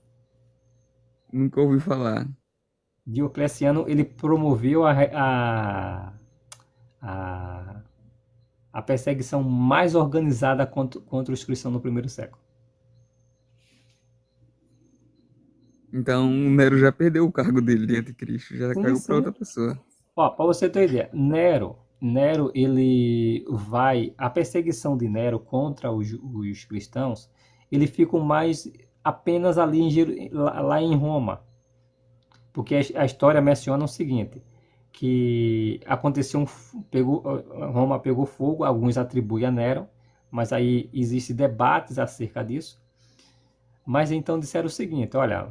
Nunca ouvi falar. Diocleciano, ele promoveu a, a perseguição mais organizada contra os cristãos no primeiro século. Então o Nero já perdeu o cargo dele de anticristo, já Sim, caiu para outra sim. pessoa. Ó, para você ter ideia, Nero, ele vai, a perseguição de Nero contra os cristãos, ele fica mais apenas ali lá em Roma, porque a história menciona o seguinte, que aconteceu Roma pegou fogo, alguns atribuem a Nero, mas aí existe debates acerca disso. Mas então disseram o seguinte, olha,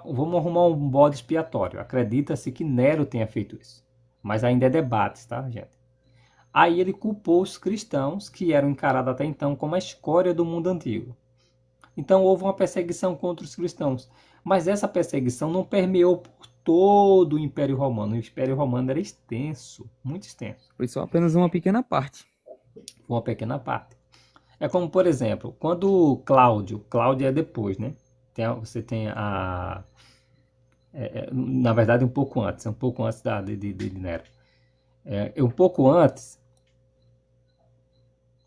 vamos arrumar um bode expiatório. Acredita-se que Nero tenha feito isso. Mas ainda é debate, tá, gente? Aí ele culpou os cristãos, que eram encarados até então como a escória do mundo antigo. Então houve uma perseguição contra os cristãos. Mas essa perseguição não permeou por todo o Império Romano. O Império Romano era extenso, muito extenso. Foi só apenas uma pequena parte. Foi uma pequena parte. É como, por exemplo, quando Cláudio é depois, né? Você tem na verdade, um pouco antes de Nero. Um pouco antes,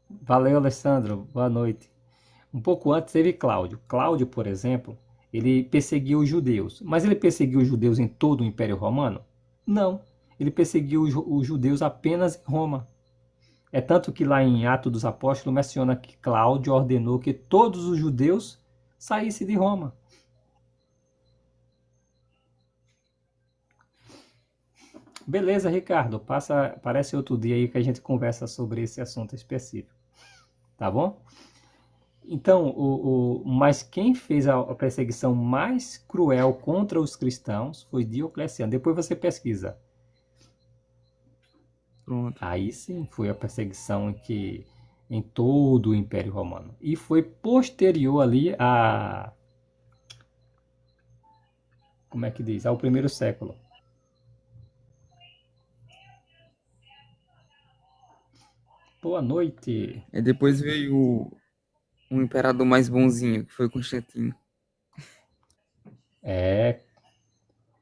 valeu, Alessandro, boa noite. Um pouco antes teve Cláudio. Cláudio, por exemplo, ele perseguiu os judeus. Mas ele perseguiu os judeus em todo o Império Romano? Não. Ele perseguiu os judeus apenas em Roma. É tanto que lá em Atos dos Apóstolos menciona que Cláudio ordenou que todos os judeus saíssem de Roma. Beleza, Ricardo. Parece outro dia aí que a gente conversa sobre esse assunto específico. Tá bom? Então, mas quem fez a perseguição mais cruel contra os cristãos foi Diocleciano. Depois você pesquisa. Pronto. Aí sim foi a perseguição em todo o Império Romano. E foi posterior ali como é que diz? Ao primeiro século. Boa noite. Aí depois veio um imperador mais bonzinho, que foi Constantino. É,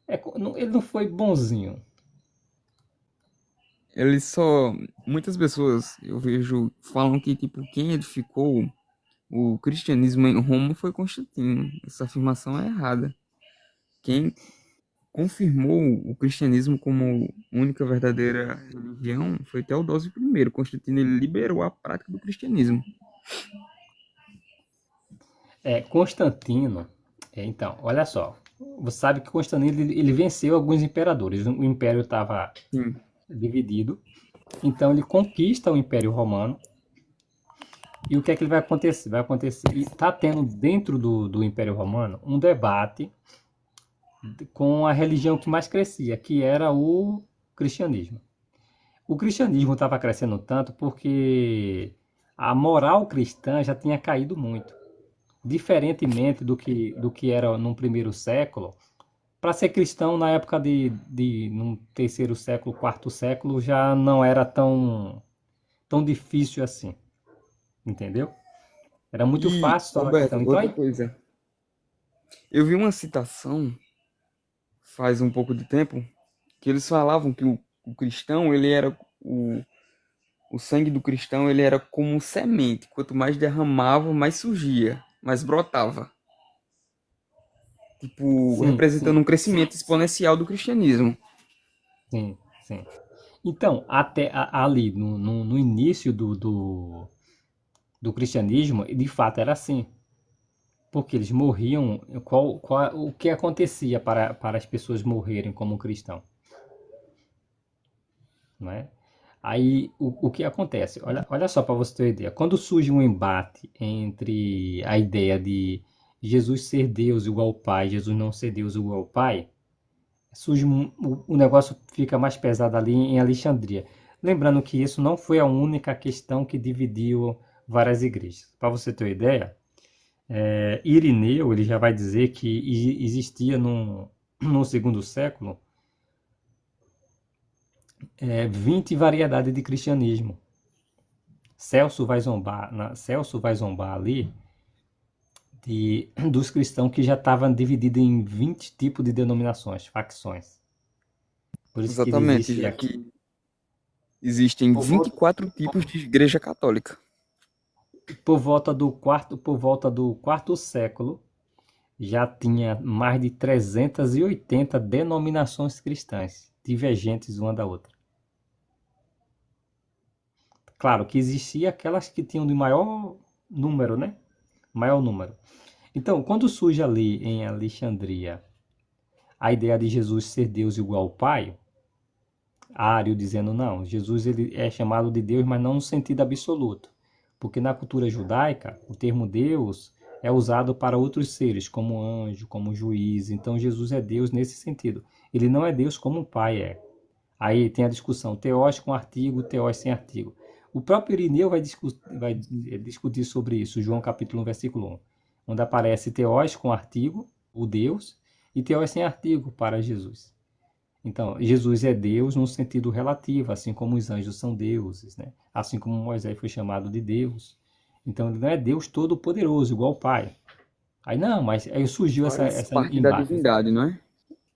ele não foi bonzinho. Ele só. Muitas pessoas, eu vejo, falam que, tipo, quem edificou o cristianismo em Roma foi Constantino. Essa afirmação é errada. Quem confirmou o cristianismo como única verdadeira religião foi Teodósio I. Constantino ele liberou a prática do cristianismo. Constantino. Então, olha só. Você sabe que Constantino ele venceu alguns imperadores. O império estava Sim. dividido. Então ele conquista o Império Romano. E o que é que vai acontecer? Vai acontecer. E está tendo dentro do Império Romano um debate com a religião que mais crescia, que era o cristianismo. O cristianismo estava crescendo tanto porque a moral cristã já tinha caído muito. Diferentemente do que era no primeiro século, para ser cristão na época no terceiro século, quarto século, já não era tão difícil assim, entendeu? Era muito E, fácil se tornar Roberto, cristão. Então, outra coisa. Eu vi uma citação faz um pouco de tempo que eles falavam que o cristão, ele era o sangue do cristão, ele era como semente. Quanto mais derramava, mais surgia, mais brotava. Tipo, sim, representando sim, um crescimento exponencial do cristianismo. sim, sim. Então, até ali, no início do cristianismo, de fato era assim. Porque eles morriam. O que acontecia para as pessoas morrerem como cristão? Não é? Aí o que acontece? Olha só para você ter uma ideia. Quando surge um embate entre a ideia de Jesus ser Deus igual ao Pai, Jesus não ser Deus igual ao Pai, o negócio fica mais pesado ali em Alexandria. Lembrando que isso não foi a única questão que dividiu várias igrejas. Para você ter uma ideia, Irineu ele já vai dizer que existia no segundo século 20 variedades de cristianismo. Celso vai zombar ali dos cristãos que já estavam divididos em 20 tipos de denominações, facções. Por isso que ele Exatamente, existe já aqui. que existem Por volta, 24 tipos de igreja católica. por volta do quarto século, já tinha mais de 380 denominações cristãs, divergentes uma da outra. Claro que existia aquelas que tinham de maior número, né? Maior número. Então, quando surge ali em Alexandria a ideia de Jesus ser Deus igual ao Pai, Ário dizendo não, Jesus ele é chamado de Deus, mas não no sentido absoluto, porque na cultura judaica o termo Deus é usado para outros seres, como anjo, como juiz. Então Jesus é Deus nesse sentido. Ele não é Deus como o Pai é. Aí tem a discussão teós com artigo, teós sem artigo. O próprio Irineu vai discutir sobre isso, João capítulo 1, versículo 1, onde aparece teós com artigo, o Deus, e teós sem artigo para Jesus. Então, Jesus é Deus no sentido relativo, assim como os anjos são deuses, né? Assim como Moisés foi chamado de Deus. Então, ele não é Deus todo-poderoso, igual o Pai. Aí não, mas aí surgiu Faz essa parte da embate. divindade, não é?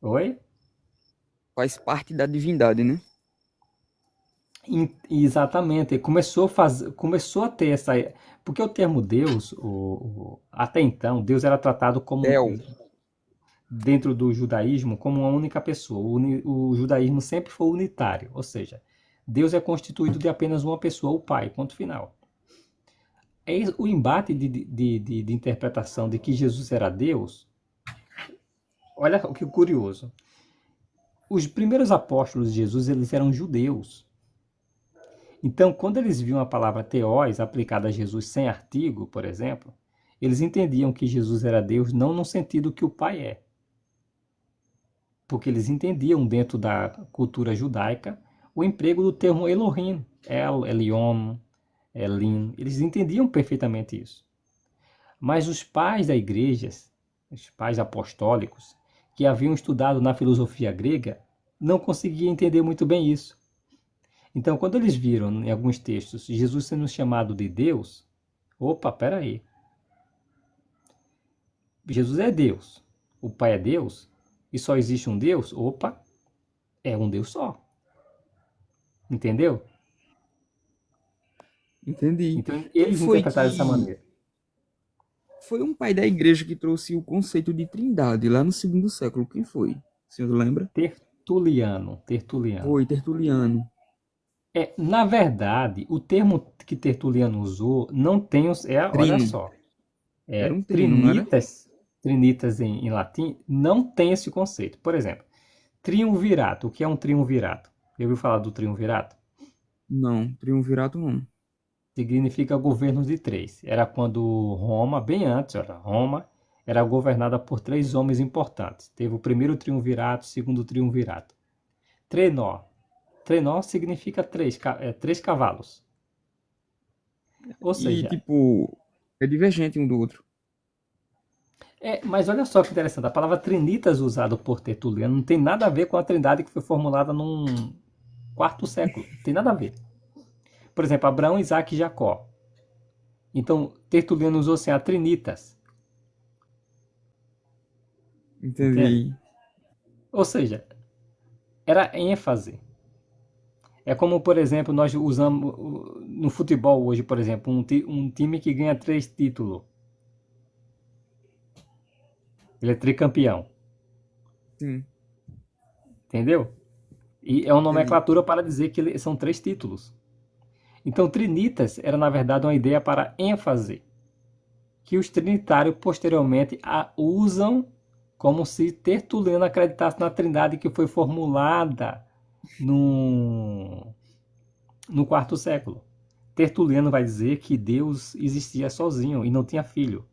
Oi? Faz parte da divindade, né? Exatamente, começou a ter essa. Porque o termo Deus, até então, Deus era tratado como, Theo. dentro do judaísmo, como uma única pessoa. O judaísmo sempre foi unitário, ou seja, Deus é constituído de apenas uma pessoa, o Pai, ponto final. O embate de interpretação de que Jesus era Deus, olha o que curioso. Os primeiros apóstolos de Jesus, eles eram judeus. Então, quando eles viam a palavra teós aplicada a Jesus sem artigo, por exemplo, eles entendiam que Jesus era Deus não no sentido que o Pai é. Porque eles entendiam dentro da cultura judaica o emprego do termo Elohim, Elion, Elim. Eles entendiam perfeitamente isso. Mas os pais da igreja, os pais apostólicos, que haviam estudado na filosofia grega, não conseguiam entender muito bem isso. Então, quando eles viram em alguns textos Jesus sendo chamado de Deus, opa, peraí. Jesus é Deus, o Pai é Deus, e só existe um Deus? Opa, é um Deus só. Entendeu? Entendi. Então, Quem eles foi interpretaram dessa que maneira. foi um pai da igreja que trouxe o conceito de trindade lá no segundo século? Quem foi? O senhor lembra? Tertuliano. Foi Tertuliano. Na verdade, o termo que Tertuliano usou não tem olha Trino. só, Era um trino, não era? trinitas em latim, não tem esse conceito. Por exemplo, triunvirato. O que é um triunvirato? Já ouviu falar do triunvirato? Não, triunvirato não. Significa governo de três. Era quando Roma, bem antes, olha, Roma era governada por três homens importantes. Teve o primeiro triunvirato, o segundo triunvirato. Trenó. Trenó significa três cavalos. Ou E, seja, tipo, é divergente um do outro. mas olha só que interessante, a palavra trinitas usada por Tertuliano não tem nada a ver com a trindade que foi formulada num quarto século. Não tem nada a ver. Por exemplo, Abraão, Isaac e Jacó. Então, Tertuliano usou assim, a trinitas. Entende? Entendi. Ou seja, era ênfase. É como, por exemplo, nós usamos no futebol hoje, por exemplo, um time que ganha 3 títulos. Ele é tricampeão. Sim, Entendeu? E é uma entendi. nomenclatura para dizer que são 3 títulos. Então, trinitas era, na verdade, uma ideia para ênfase, que os trinitários posteriormente usam como se Tertuliano acreditasse na trindade que foi formulada no, no quarto século. Tertuliano vai dizer que Deus existia sozinho e não tinha filho.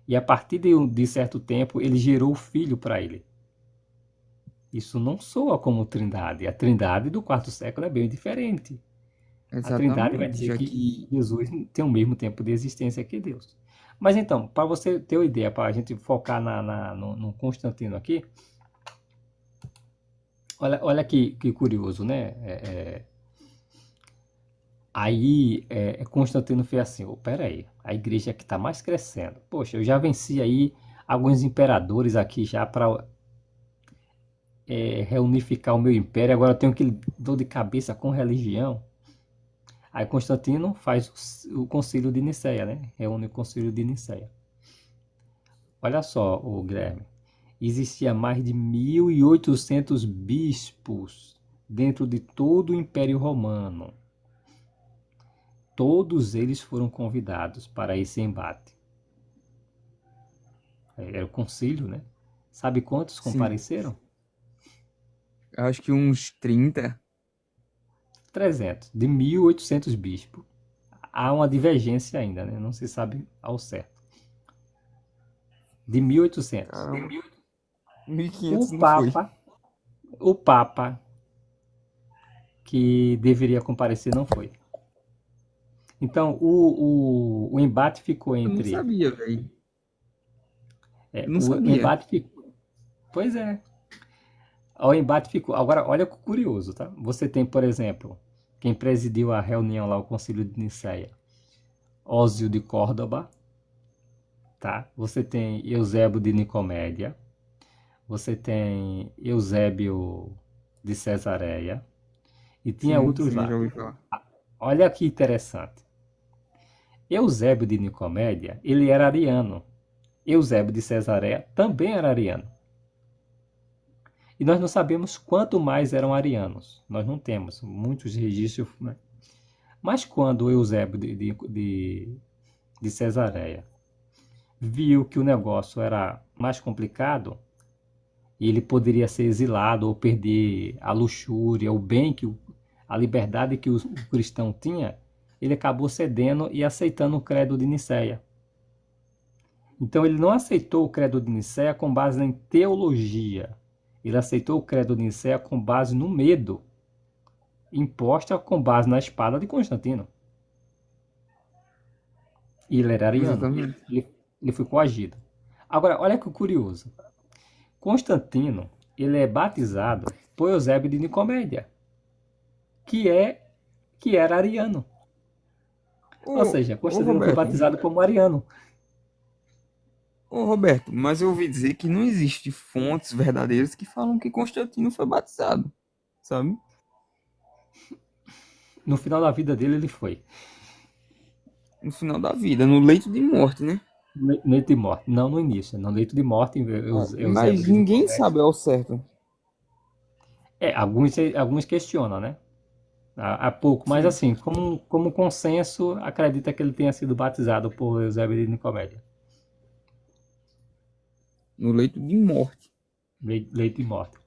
E a partir de certo tempo, ele gerou o filho para ele. Isso não soa como trindade. A trindade do quarto século é bem diferente. A trindade vai Exatamente, dizer já que que Jesus tem o mesmo tempo de existência que Deus. Mas então, para você ter uma ideia, para a gente focar no Constantino aqui, olha que curioso, né? Constantino fez assim, oh, pera aí, a igreja que está mais crescendo. Poxa, eu já venci aí alguns imperadores aqui já para reunificar o meu império, agora eu tenho que dor de cabeça com religião. Aí Constantino faz o concílio de Nicéia, né? Reúne o concílio de Nicéia. Olha só, o Guilherme, existia mais de 1.800 bispos dentro de todo o Império Romano. Todos eles foram convidados para esse embate. Era o concílio, né? Sabe quantos sim, compareceram? acho que uns 30. 300. De 1.800 bispos. Há uma divergência ainda, né? Não se sabe ao certo. De 1.800. Caramba, mil e O quinhentos não foi. Papa, o Papa que deveria comparecer não foi. Então, o embate ficou Eu não entre. sabia, velho. Eu não O sabia. embate ficou. Pois é. O embate ficou. Agora, olha que curioso, tá? Você tem, por exemplo, quem presidiu a reunião lá, o Concílio de Nicéia, Ósio de Córdoba, tá? Você tem Eusébio de Nicomédia, você tem Eusébio de Cesareia, e tinha Sim, outros sim, já lá. ouvi falar. Olha que interessante. Eusébio de Nicomédia, ele era ariano. Eusébio de Cesareia também era ariano. E nós não sabemos quanto mais eram arianos. Nós não temos muitos registros, né? Mas quando Eusébio de Cesareia viu que o negócio era mais complicado, e ele poderia ser exilado ou perder a luxúria, o bem a liberdade que o cristão tinha, ele acabou cedendo e aceitando o credo de Nicéia. Então ele não aceitou o credo de Nicéia com base em teologia. Ele aceitou o credo de Nicéia com base no medo, imposta com base na espada de Constantino. E ele era ariano. Exatamente. Ele foi coagido. Agora, olha que curioso. Constantino, ele é batizado por Eusébio de Nicomédia, que é que era ariano. Ou seja, Ô Constantino foi Roberto, batizado como ariano. ô Roberto, mas eu ouvi dizer que não existe fontes verdadeiras que falam que Constantino foi batizado, sabe? No final da vida dele, ele foi. No final da vida, no leito de morte, né? Leito de morte. Não no início. No leito de morte, Eusébio Mas de ninguém Nicomédia. sabe ao certo. Alguns questionam, né? Há pouco, mas Sim, assim, como consenso, acredita que ele tenha sido batizado por Eusébio de Nicomédia. no leito de morte. Leito de morte.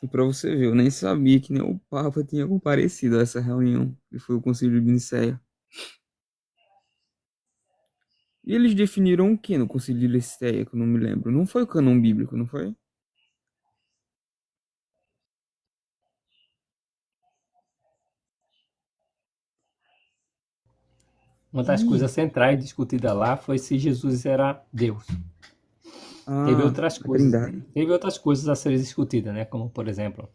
E pra você ver, eu nem sabia que nem o Papa tinha comparecido a essa reunião, que foi o Concílio de Nicéia. E eles definiram o que no Concílio de Nicéia, que eu não me lembro. Não foi o cânon bíblico, não foi? Uma das E... coisas centrais discutidas lá foi se Jesus era Deus. Teve Ah, outras a coisas, Trindade. teve outras coisas a serem discutidas, né? Como, por exemplo,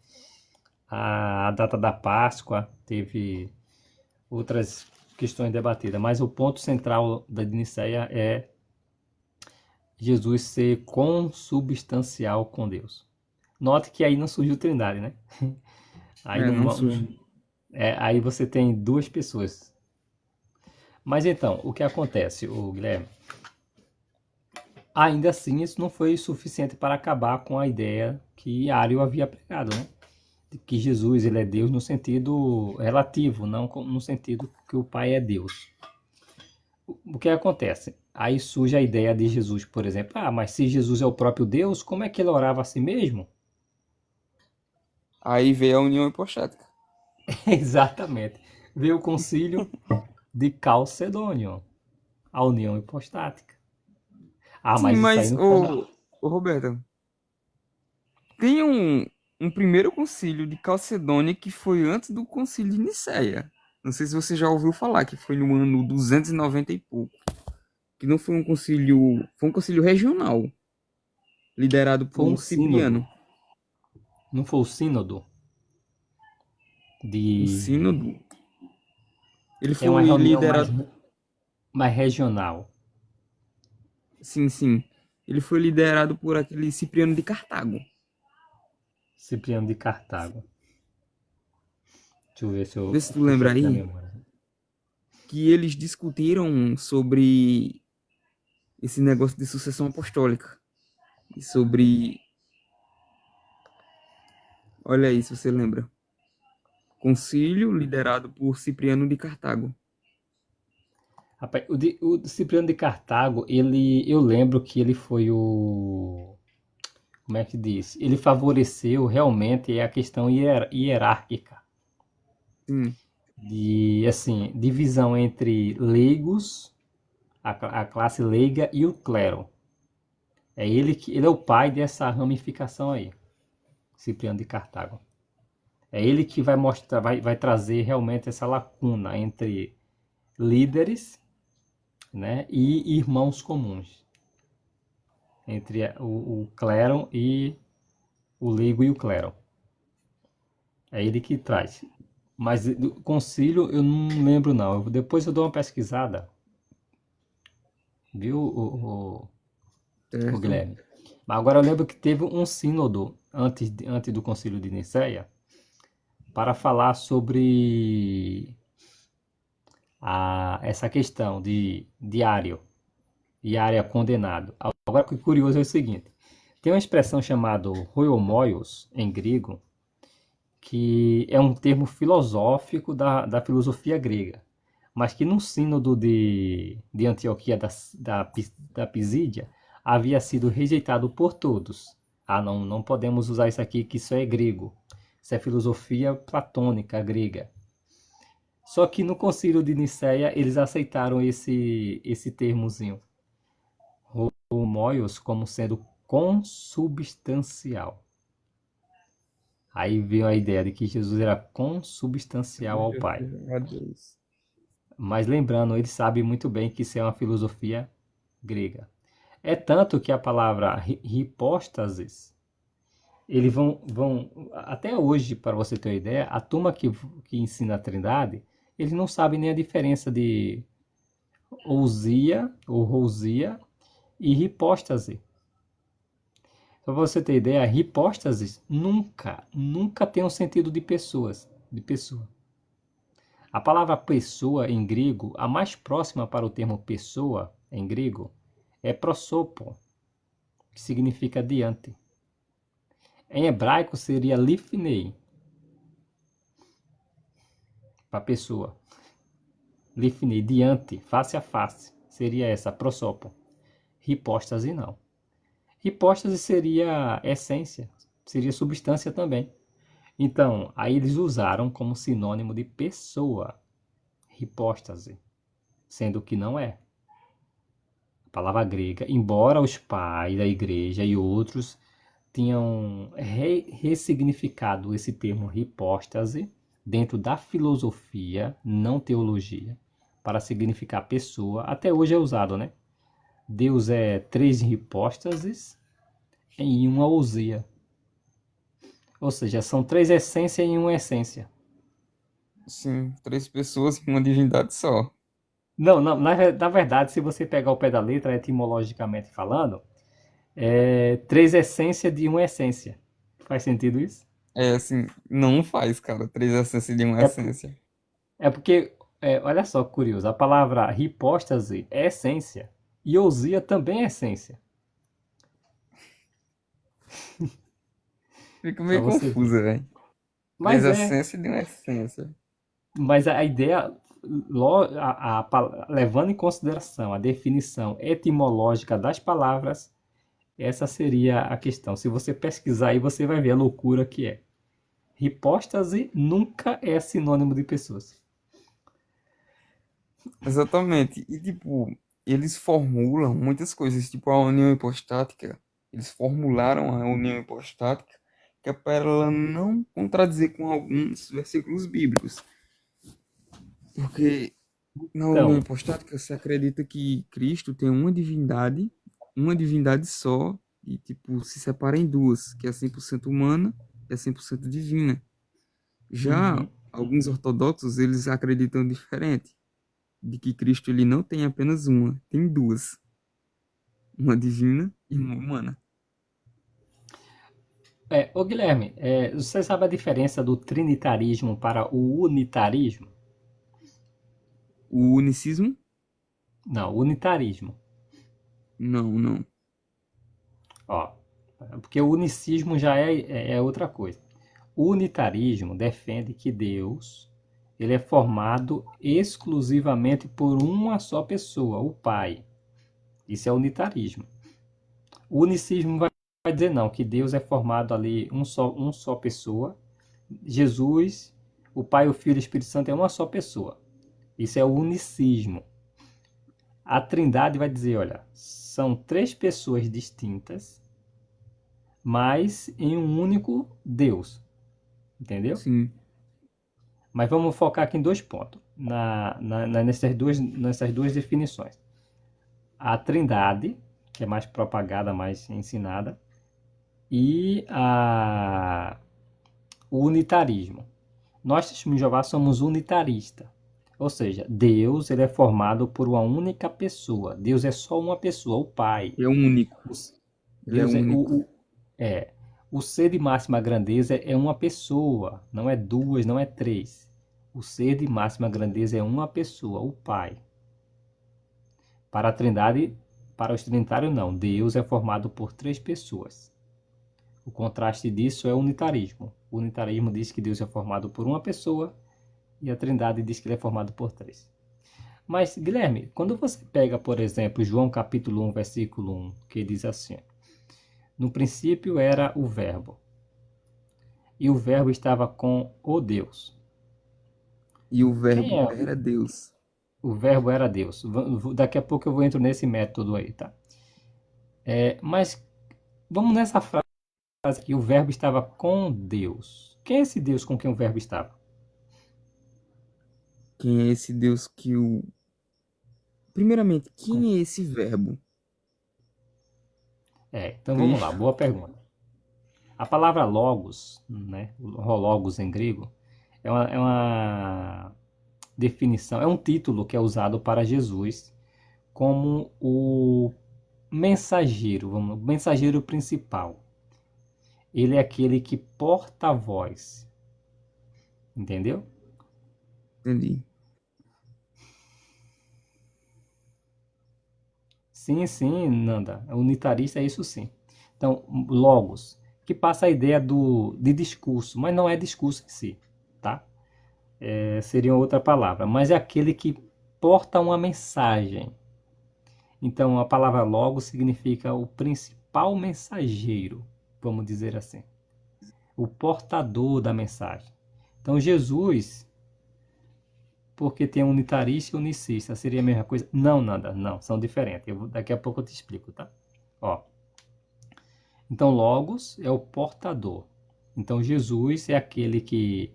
a data da Páscoa, teve outras questões debatidas, mas o ponto central da Nicéia é Jesus ser consubstancial com Deus. Note que aí não surgiu Trindade, né? Aí, É, não surge. aí você tem duas pessoas. Mas então, o que acontece, o Guilherme? Ainda assim, isso não foi suficiente para acabar com a ideia que Ario havia pregado, né? De que Jesus ele é Deus no sentido relativo, não no sentido que o Pai é Deus. o que acontece? Aí surge a ideia de Jesus, por exemplo. Ah, mas se Jesus é o próprio Deus, como é que ele orava a si mesmo? Aí veio a união hipostática. Exatamente. Veio o concílio de Calcedônio, a união hipostática. Ah, Sim, mas isso aí mas, não foi na... ô Roberto, tem um primeiro concílio de Calcedônia que foi antes do concílio de Nicéia. Não sei se você já ouviu falar, que foi no ano 290 e pouco. Que não foi um concílio regional, liderado Foi um por sínodo. Cipriano. Não foi o sínodo O de... sínodo, ele É uma foi reunião mais, liderado, mais regional. sim, sim, ele foi liderado por aquele Cipriano de Cartago. Cipriano de Cartago. Deixa eu ver se Vê eu se tu puxo lembra aqui na aí memória. que eles discutiram sobre esse negócio de sucessão apostólica e sobre, olha aí se você lembra, concílio liderado por Cipriano de Cartago. Rapaz, o Cipriano de Cartago, eu lembro que ele foi o, como é que diz? Ele favoreceu realmente a questão hierárquica, Sim, de, assim, divisão entre leigos, a classe leiga e o clero. Ele é o pai dessa ramificação aí, Cipriano de Cartago. É ele que vai mostrar, vai trazer realmente essa lacuna entre líderes, né, e irmãos comuns, entre o clero e o leigo e o clero. É ele que traz. Mas do concílio eu não lembro não. Depois eu dou uma pesquisada, viu, o certo. Guilherme? Mas agora eu lembro que teve um sínodo antes do concílio de Nicéia para falar sobre essa questão de Ário e Área condenado. Agora o que é curioso é o seguinte, tem uma expressão chamada hoiomoios em grego, que é um termo filosófico da filosofia grega, mas que no sínodo de Antioquia da Pisídia havia sido rejeitado por todos. Ah, não, não podemos usar isso aqui, que isso é grego. Isso é filosofia platônica grega. Só que no concílio de Nicéia eles aceitaram esse termozinho, homoios, como sendo consubstancial. Aí veio a ideia de que Jesus era consubstancial ao Pai. Mas lembrando, ele sabe muito bem que isso é uma filosofia grega. É tanto que a palavra hipóstasis, eles até hoje, para você ter uma ideia, a turma que ensina a Trindade, eles não sabem nem a diferença de ousia ou rousia e hipóstase. Para você ter ideia, a hipóstase nunca tem um sentido de pessoas, de pessoa. A palavra pessoa em grego, a mais próxima para o termo pessoa em grego, é prosopo, que significa diante. Em hebraico seria lifnei, para pessoa. Lifnei, diante, face a face, seria essa, prosopo. Hipóstase não. Hipóstase seria essência, seria substância também. Então, aí eles usaram como sinônimo de pessoa, hipóstase, sendo que não é. A palavra grega, embora os pais da igreja e outros tinham ressignificado esse termo hipóstase dentro da filosofia, não teologia, para significar pessoa, até hoje é usado, né? Deus é três hipóstases em uma ousia. Ou seja, são três essências em uma essência. Sim, três pessoas e uma divindade só. Não, não na verdade, se você pegar o pé da letra, etimologicamente falando, é três essências de uma essência. Faz sentido isso? É assim, não faz, cara, três essências de uma É, essência. é porque, olha só que curioso, a palavra hipóstase é essência e ousia também é essência. Fica Para meio você ver. confusa, velho. Três Mas é, essências de uma essência. mas a ideia levando em consideração a definição etimológica das palavras, essa seria a questão. Se você pesquisar aí, você vai ver a loucura que é. Hipóstase nunca é sinônimo de pessoas. Exatamente. E, tipo, eles formulam muitas coisas, tipo a união hipostática. Eles formularam a união hipostática que é para ela não contradizer com alguns versículos bíblicos. Porque na união Então, hipostática se acredita que Cristo tem uma divindade só, e, tipo, se separa em duas, que é 100% humana e é 100% divina. Já uhum. alguns ortodoxos, eles acreditam diferente, de que Cristo ele não tem apenas uma, tem duas, uma divina e uma humana. Ô Guilherme, você sabe a diferença do trinitarismo para o unitarismo? O unicismo? Não, unitarismo. Não, não. Ó, porque o unicismo já é outra coisa. O unitarismo defende que Deus ele é formado exclusivamente por uma só pessoa, o Pai. Isso é unitarismo. O unicismo vai dizer não, que Deus é formado ali um só pessoa. Jesus, o Pai, o Filho e o Espírito Santo é uma só pessoa. Isso é o unicismo. A Trindade vai dizer, olha, são três pessoas distintas, mas em um único Deus. Entendeu? Sim, Mas vamos focar aqui em dois pontos, nessas duas definições. A Trindade, que é mais propagada, mais ensinada, e o unitarismo. Nós, testemunhos de Jeová, somos unitaristas. Ou seja, Deus ele é formado por uma única pessoa. Deus é só uma pessoa, o Pai. é único. O, Ele é Deus é único. é o ser de máxima grandeza é uma pessoa, não é duas, não é três. O ser de máxima grandeza é uma pessoa, o Pai. Para a Trindade, para os trinitários não, Deus é formado por três pessoas. O contraste disso é o unitarismo. O unitarismo diz que Deus é formado por uma pessoa e a Trindade diz que ele é formado por três. Mas, Guilherme, quando você pega, por exemplo, João capítulo 1, versículo 1, que diz assim: no princípio era o Verbo, e o Verbo estava com o Deus. E o Quem verbo é? era Deus. O Verbo era Deus. Daqui a pouco eu entro nesse método aí, tá? Mas vamos nessa frase que o Verbo estava com Deus. Quem é esse Deus com quem o Verbo estava? Quem é esse Deus que o. Primeiramente, Com- quem é esse verbo? então vamos lá, Cristo. boa pergunta. A palavra logos, né, logos em grego, é uma definição, é um título que é usado para Jesus como o mensageiro, o mensageiro principal. Ele é aquele que porta a voz, entendeu? Entendi. Sim, sim, Nanda. O unitarista é isso sim. Então, logos, que passa a ideia de discurso, mas não é discurso em si, tá? Seria outra palavra, mas é aquele que porta uma mensagem. Então, a palavra logo significa o principal mensageiro, vamos dizer assim, o portador da mensagem. Então, Jesus, porque tem unitarista e unicista, seria a mesma coisa? Não, nada, não, são diferentes. Daqui a pouco eu te explico, tá? Ó, então, Logos é o portador. Então, Jesus é aquele que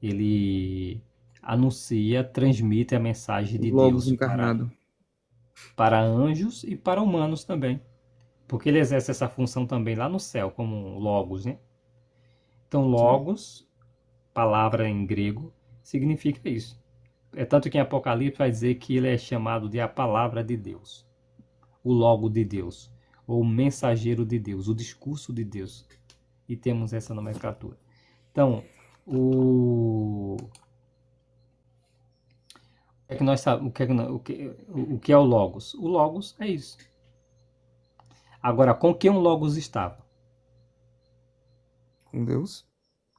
ele anuncia, transmite a mensagem de Logos Deus encarnado. para anjos e para humanos também. Porque ele exerce essa função também lá no céu, como Logos, né? Então, Sim. Logos, palavra em grego, significa isso. É tanto que em Apocalipse vai dizer que ele é chamado de a palavra de Deus, o Logo de Deus, ou o mensageiro de Deus, o discurso de Deus. E temos essa nomenclatura. Então, o que é que nós sabemos, o que é o Logos? O Logos é isso. Agora, com quem o Logos estava? Com Deus,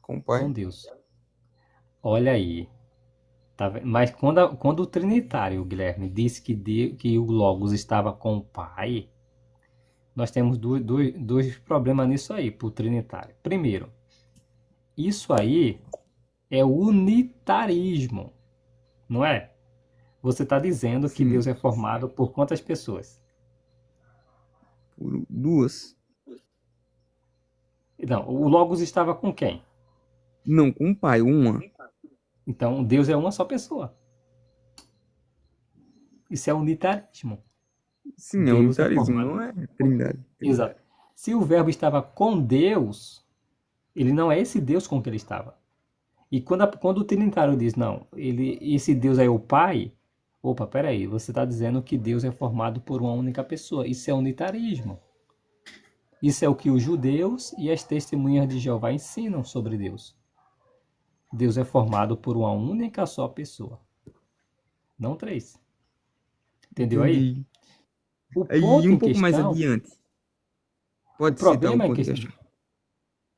com o Com Pai. Deus. Olha aí. Tá vendo? Mas quando o Trinitário, Guilherme, disse que o Logos estava com o Pai, nós temos dois problemas nisso aí, para o Trinitário. Primeiro, isso aí é unitarismo, não é? Você está dizendo que Sim, Deus é formado por quantas pessoas? por duas. Não, o Logos estava com quem? Não, com o pai, uma. Então, Deus é uma só pessoa. Isso é unitarismo. Sim, é Deus é unitarismo, formado. não é trindade. Trindade. Exato. Se o Verbo estava com Deus, ele não é esse Deus com que ele estava. E quando o Trinitário diz, não, esse Deus é o Pai, opa, peraí, você está dizendo que Deus é formado por uma única pessoa. Isso é unitarismo. Isso é o que os judeus e as testemunhas de Jeová ensinam sobre Deus. Deus é formado por uma única só pessoa, não três. Entendeu aí? Entendi. O Aí, ponto um em pouco mais questão, adiante. o Pode citar o problema em ponto em questão, questão.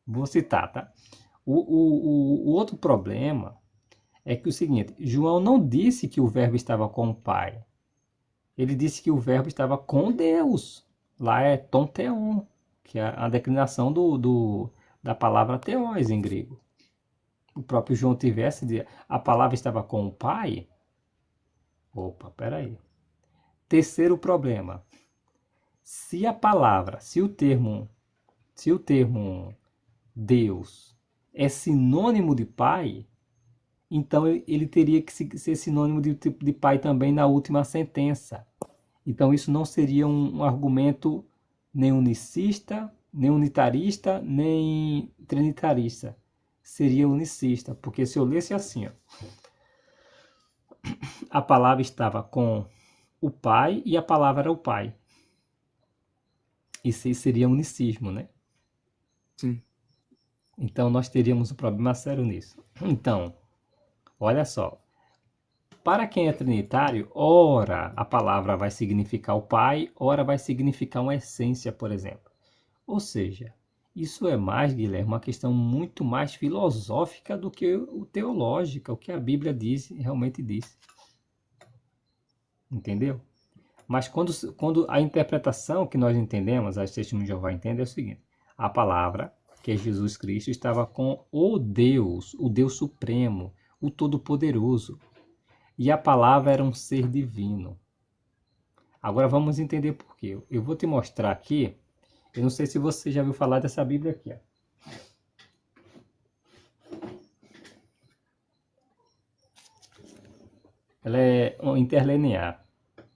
vou citar, tá? O outro problema é que o seguinte, João não disse que o verbo estava com o Pai. Ele disse que o verbo estava com Deus. Lá é ton theon, que é a declinação da palavra theos em grego. O próprio João tivesse de a palavra estava com o Pai. Opa, peraí. Terceiro problema. Se a palavra, se o termo Deus é sinônimo de Pai, então ele teria que ser sinônimo de Pai também na última sentença. Então isso não seria um argumento nem unicista, nem unitarista, nem trinitarista. Seria unicista, porque se eu lesse assim, ó, a palavra estava com o Pai e a palavra era o Pai. Isso aí seria unicismo, né? Sim. Então nós teríamos um problema sério nisso. Então, olha só. Para quem é trinitário, ora a palavra vai significar o Pai, ora vai significar uma essência, por exemplo. Ou seja, isso é mais, Guilherme, uma questão muito mais filosófica do que o teológica, o que a Bíblia diz, realmente diz. Entendeu? Mas quando a interpretação que nós entendemos, as testemunhas de Jeová entendem, é o seguinte: a palavra, que é Jesus Cristo, estava com o Deus Supremo, o Todo-Poderoso. E a palavra era um ser divino. Agora vamos entender por quê. Eu vou te mostrar aqui. Eu não sei se você já ouviu falar dessa Bíblia aqui. Ó. Ela é um interlinear.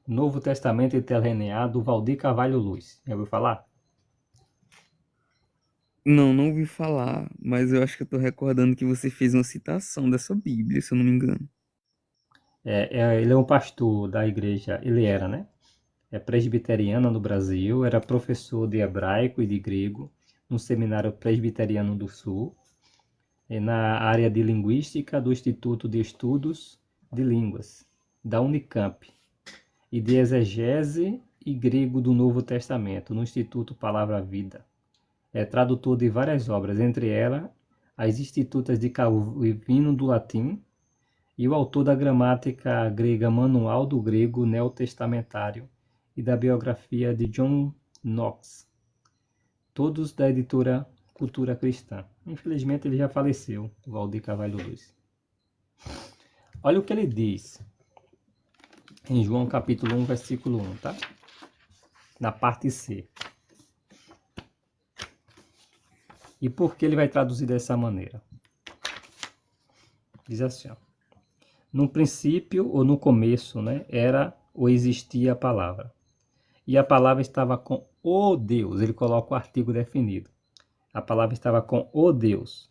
Novo Testamento Interlinear do Valdir Carvalho Luz. Já ouviu falar? Não, não ouvi falar, mas eu acho que eu tô recordando que você fez uma citação dessa Bíblia, se eu não me engano. Ele é um pastor da igreja, ele era, né? É presbiteriano no Brasil, era professor de hebraico e de grego no Seminário Presbiteriano do Sul, e na área de linguística do Instituto de Estudos de Línguas, da Unicamp, e de exegese e grego do Novo Testamento, no Instituto Palavra Vida. É tradutor de várias obras, entre elas as Institutas de Calvino do Latim e o autor da gramática grega Manual do Grego Neotestamentário e da biografia de John Knox, todos da editora Cultura Cristã. Infelizmente ele já faleceu, o Valdir Carvalho Luz. Olha o que ele diz em João capítulo 1, versículo 1, tá? Na parte C. E por que ele vai traduzir dessa maneira? Diz assim, ó. No princípio ou no começo, né, era ou existia a palavra. E a palavra estava com o Deus. Ele coloca o artigo definido. A palavra estava com o Deus.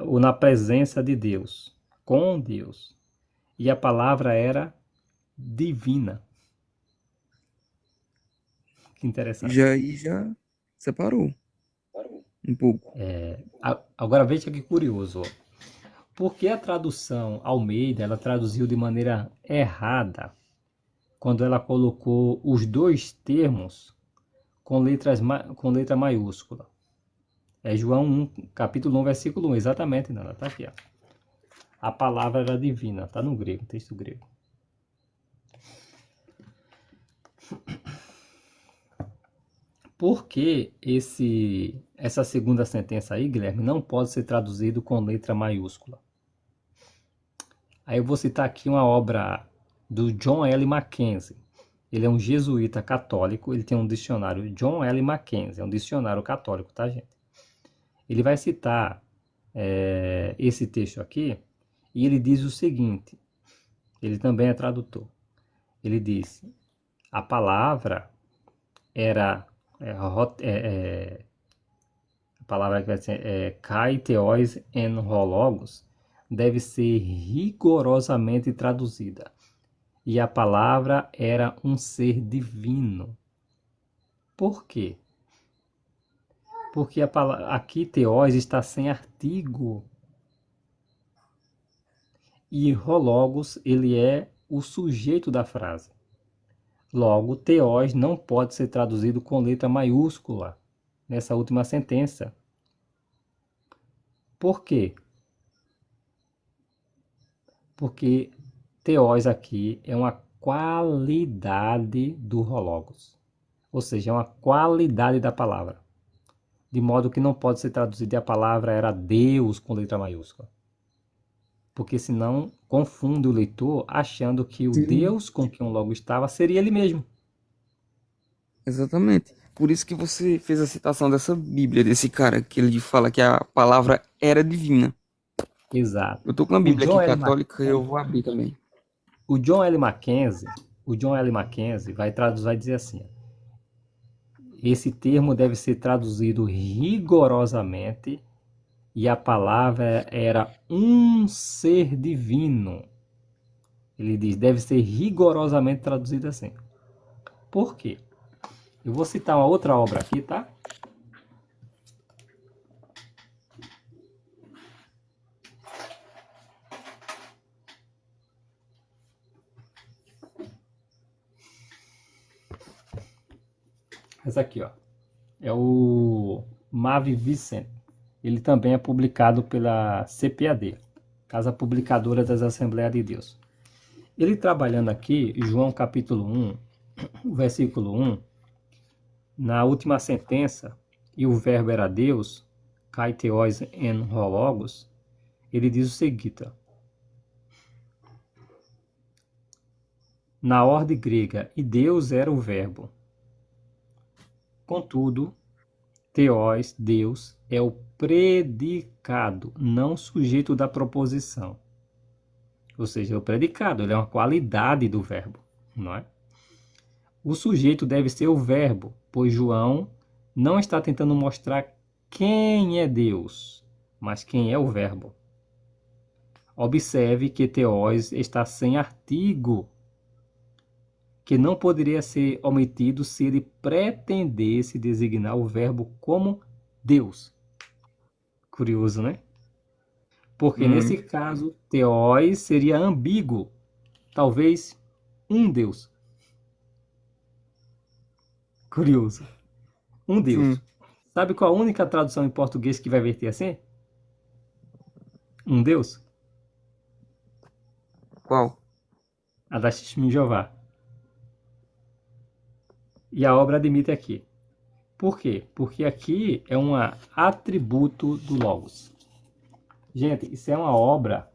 Ou na presença de Deus. Com Deus. E a palavra era divina. Que interessante. Já separou um pouco. Agora veja que curioso. Ó. Porque a tradução Almeida, ela traduziu de maneira errada quando ela colocou os dois termos com letra maiúscula. É João 1, capítulo 1, versículo 1, exatamente, Nana, tá aqui. Ó. a palavra era divina. Está no grego, texto grego. Por que essa segunda sentença aí, Guilherme, não pode ser traduzido com letra maiúscula? Aí eu vou citar aqui uma obra do John L. Mackenzie. Ele é um jesuíta católico, ele tem um dicionário, John L. Mackenzie, é um dicionário católico, tá, gente? Ele vai citar esse texto aqui, e ele diz o seguinte, ele também é tradutor. Ele diz, a palavra era, a palavra que vai ser kai, theos, en logos, deve ser rigorosamente traduzida. E a palavra era um ser divino. Por quê? Porque a palavra, aqui theos está sem artigo. E hologos, ele é o sujeito da frase. Logo, theos não pode ser traduzido com letra maiúscula nessa última sentença. Por quê? Porque theos aqui é uma qualidade do hologos. Ou seja, é uma qualidade da palavra. De modo que não pode ser traduzida, e a palavra era Deus com letra maiúscula. Porque senão confunde o leitor achando que o Sim. Deus com quem o logo estava seria ele mesmo. Exatamente. Por isso que você fez a citação dessa Bíblia, desse cara, que ele fala que a palavra era divina. Exato. Eu tô com a O Bíblia aqui John L. católica e eu vou abrir também. O John L. Mackenzie, o John L. Mackenzie vai traduzir, vai dizer assim: esse termo deve ser traduzido rigorosamente e a palavra era um ser divino. Ele diz, deve ser rigorosamente traduzido assim. Por quê? Eu vou citar uma outra obra aqui, tá? Essa aqui, ó. É o Mavi Vicent. Ele também é publicado pela CPAD, Casa Publicadora das Assembleias de Deus. Ele trabalhando aqui, João capítulo 1, versículo 1, na última sentença, e o verbo era Deus, kai theos en logos, ele diz o seguinte, ó, na ordem grega, e Deus era o verbo. Contudo, theos, Deus, é o predicado, não sujeito da proposição. Ou seja, o predicado, ele é uma qualidade do verbo, não é? O sujeito deve ser o verbo, pois João não está tentando mostrar quem é Deus, mas quem é o verbo. Observe que theos está sem artigo, que não poderia ser omitido se ele pretendesse designar o verbo como Deus. Curioso, né? Porque nesse Muito. caso, theos seria ambíguo, talvez um Deus. Curioso. Um Deus. Sim. Sabe qual a única tradução em português que vai verter assim? Um Deus? Qual? A da Shishmin Jeová. E a obra admite aqui. Por quê? Porque aqui é um atributo do Logos. Gente, isso é uma obra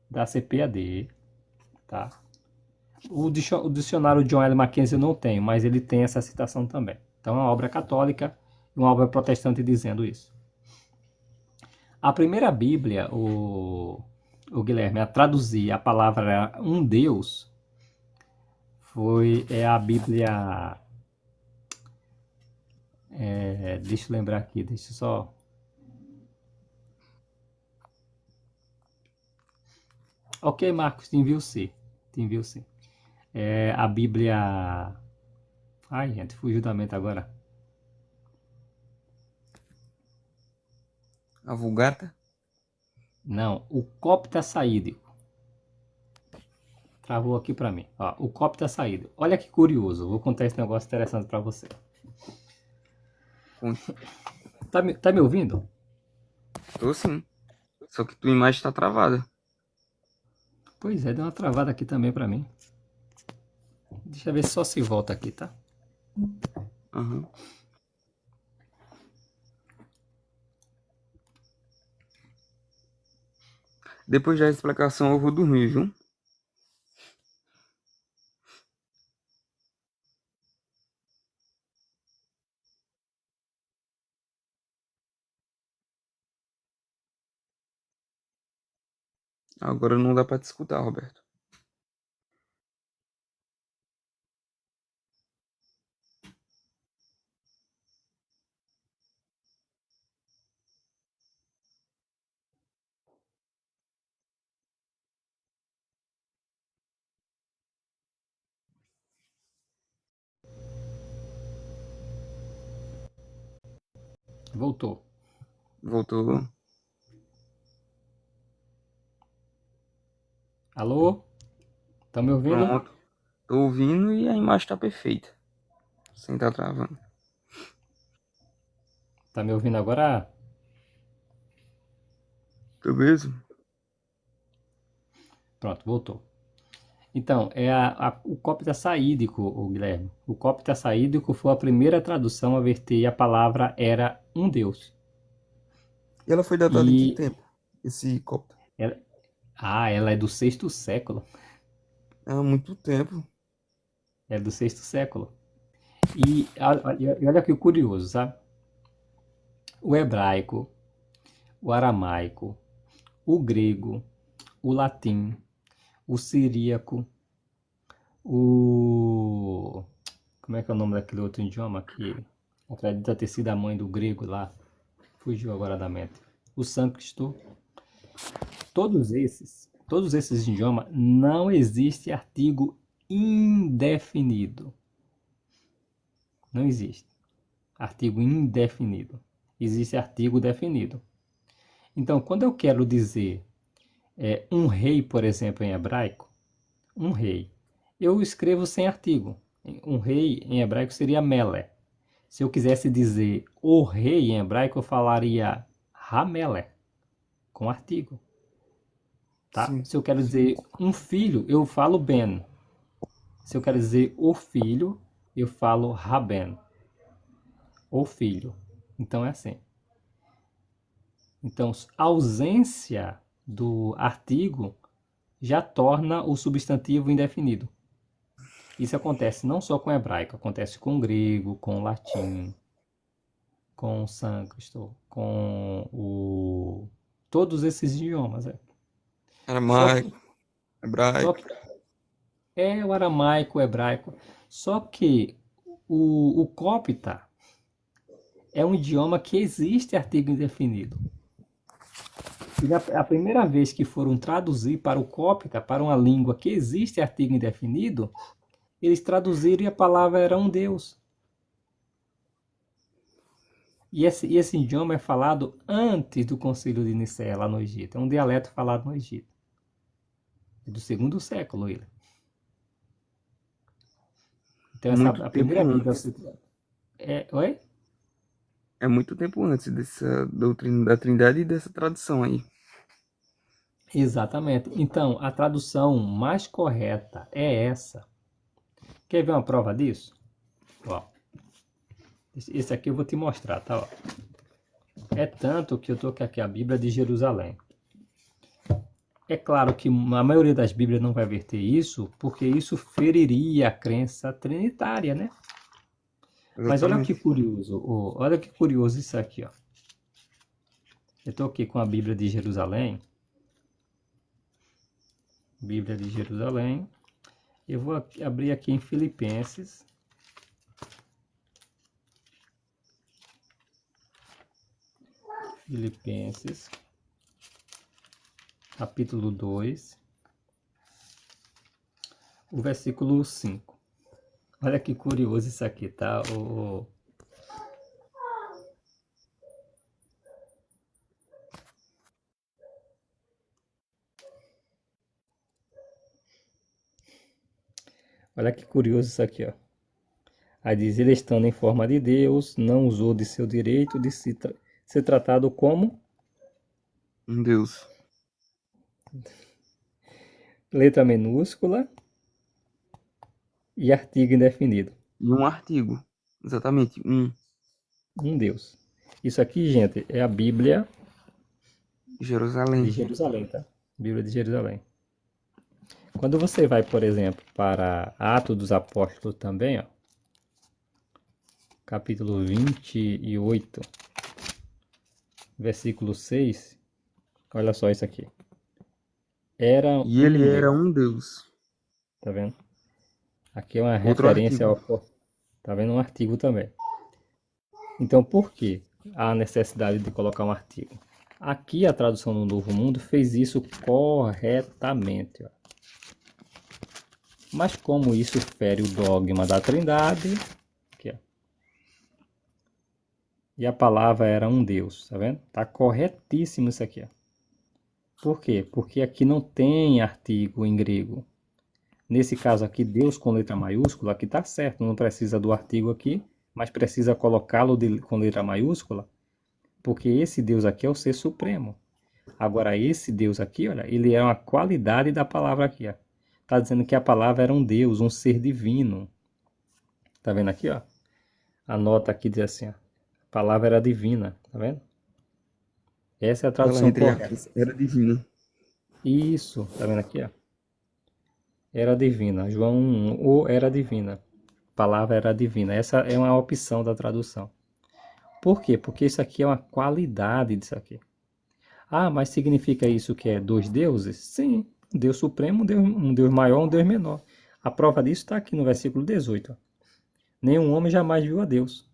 da CPAD, tá? O dicionário John L. Mackenzie eu não tenho, mas ele tem essa citação também. Então é uma obra católica e uma obra protestante dizendo isso. A primeira Bíblia, o Guilherme, a traduzir a palavra um Deus, é a Bíblia. Deixa eu lembrar aqui, deixa eu só. Ok, Marcos, te envio sim. Te envio sim. É a Bíblia. Ai, gente, fugiu da mente agora. A Vulgata? Não, o Copta Saídico. Travou aqui para mim. Ó, o Copta Saídico. Olha que curioso, vou contar esse negócio interessante para você. Conte. Tá me ouvindo? Tô sim. Só que tua imagem tá travada. Pois é, deu uma travada aqui também pra mim. Deixa eu ver só se volta aqui, tá? Aham. Depois da explicação eu vou dormir, viu? Agora não dá pra te escutar, Roberto. Voltou. Voltou. Alô? Tá me ouvindo? Pronto. Tô ouvindo e a imagem tá perfeita. Sem tá travando. Tá me ouvindo agora? Tô mesmo? Pronto, voltou. Então, o cópita saídico, o Guilherme. O cópita saídico foi a primeira tradução a verter a palavra era um deus. E ela foi datada em que E tempo? Esse copo? ela, ela é do sexto século. Há muito tempo. É do sexto século. E olha que curioso, sabe? O hebraico, o aramaico, o grego, o latim, o siríaco, o. Como é que é o nome daquele outro idioma que acredita ter sido a mãe do grego lá? Fugiu agora da mente. O sânscrito. Todos esses idiomas, não existe artigo indefinido. Não existe artigo indefinido. Existe artigo definido. Então, quando eu quero dizer um rei, por exemplo, em hebraico, um rei, eu escrevo sem artigo. Um rei em hebraico seria Mele. Se eu quisesse dizer o rei em hebraico, eu falaria Hamele, com artigo. Tá? Sim. Se eu quero dizer um filho, eu falo Ben. Se eu quero dizer o filho, eu falo Raben, o filho. Então é assim. Então, a ausência do artigo já torna o substantivo indefinido. Isso acontece não só com o hebraico, acontece com o grego, com o latim, com o sânscrito, com o todos esses idiomas. Só que, Aramaico, só hebraico. que é o aramaico, o hebraico. Só que o cópita é um idioma que existe artigo indefinido. E a primeira vez que foram traduzir para o cópita, para uma língua que existe artigo indefinido, eles traduziram e a palavra era um Deus. E esse idioma é falado antes do Concílio de Nicéia, lá no Egito. É um dialeto falado no Egito. É do segundo século ele. Então Muito a tempo primeira Bíblia antes. oi? É muito tempo antes dessa doutrina da Trindade e dessa tradição aí. Exatamente. Então, a tradução mais correta é essa. Quer ver uma prova disso? Ó, esse aqui eu vou te mostrar, tá? Ó. É tanto que eu estou com aqui a Bíblia de Jerusalém. É claro que a maioria das Bíblias não vai verter isso, porque isso feriria a crença trinitária, né? Mas olha que Exatamente. curioso, olha que curioso isso aqui, ó. Eu estou aqui com a Bíblia de Jerusalém. Bíblia de Jerusalém. Eu vou abrir aqui em Filipenses. Filipenses, capítulo 2, o versículo 5. Olha que curioso isso aqui, tá? Olha que curioso isso aqui, ó. Aí diz, ele estando em forma de Deus, não usou de seu direito de ser tratado como... Um Deus. letra minúscula e artigo indefinido. E um artigo. Exatamente, um. Um Deus. Isso aqui, gente, é a Bíblia de Jerusalém. Jerusalém, tá? Bíblia de Jerusalém. Quando você vai, por exemplo, para Atos dos Apóstolos também, ó, capítulo 28, versículo 6, olha só isso aqui. Era E ele um era Deus, um Deus. tá vendo? Aqui é uma Outro referência artigo. ao... Tá vendo? Um artigo também. Então, por que há necessidade de colocar um artigo? Aqui a tradução do Novo Mundo fez isso corretamente, ó. Mas como isso fere o dogma da Trindade, aqui, ó, e a palavra era um Deus, tá vendo? Tá corretíssimo isso aqui, ó. Por quê? Porque aqui não tem artigo em grego. Nesse caso aqui, Deus com letra maiúscula, aqui tá certo, não precisa do artigo aqui, mas precisa colocá-lo com letra maiúscula, porque esse Deus aqui é o ser supremo. Agora, esse Deus aqui, olha, ele é uma qualidade da palavra aqui, ó. Tá dizendo que a palavra era um Deus, um ser divino. Tá vendo aqui, ó? A nota aqui diz assim, ó. A palavra era divina, tá vendo? Essa é a Olha lá, tradução entre correta. aspas. Era divino. Isso, tá vendo aqui, ó? Era divina. João 1, ou era divina. A palavra era divina. Essa é uma opção da tradução. Por quê? Porque isso aqui é uma qualidade disso aqui. Ah, mas significa isso que é dois deuses? Sim, um Deus supremo, um Deus maior, um Deus menor. A prova disso está aqui no versículo 18. Ó. Nenhum homem jamais viu a Deus.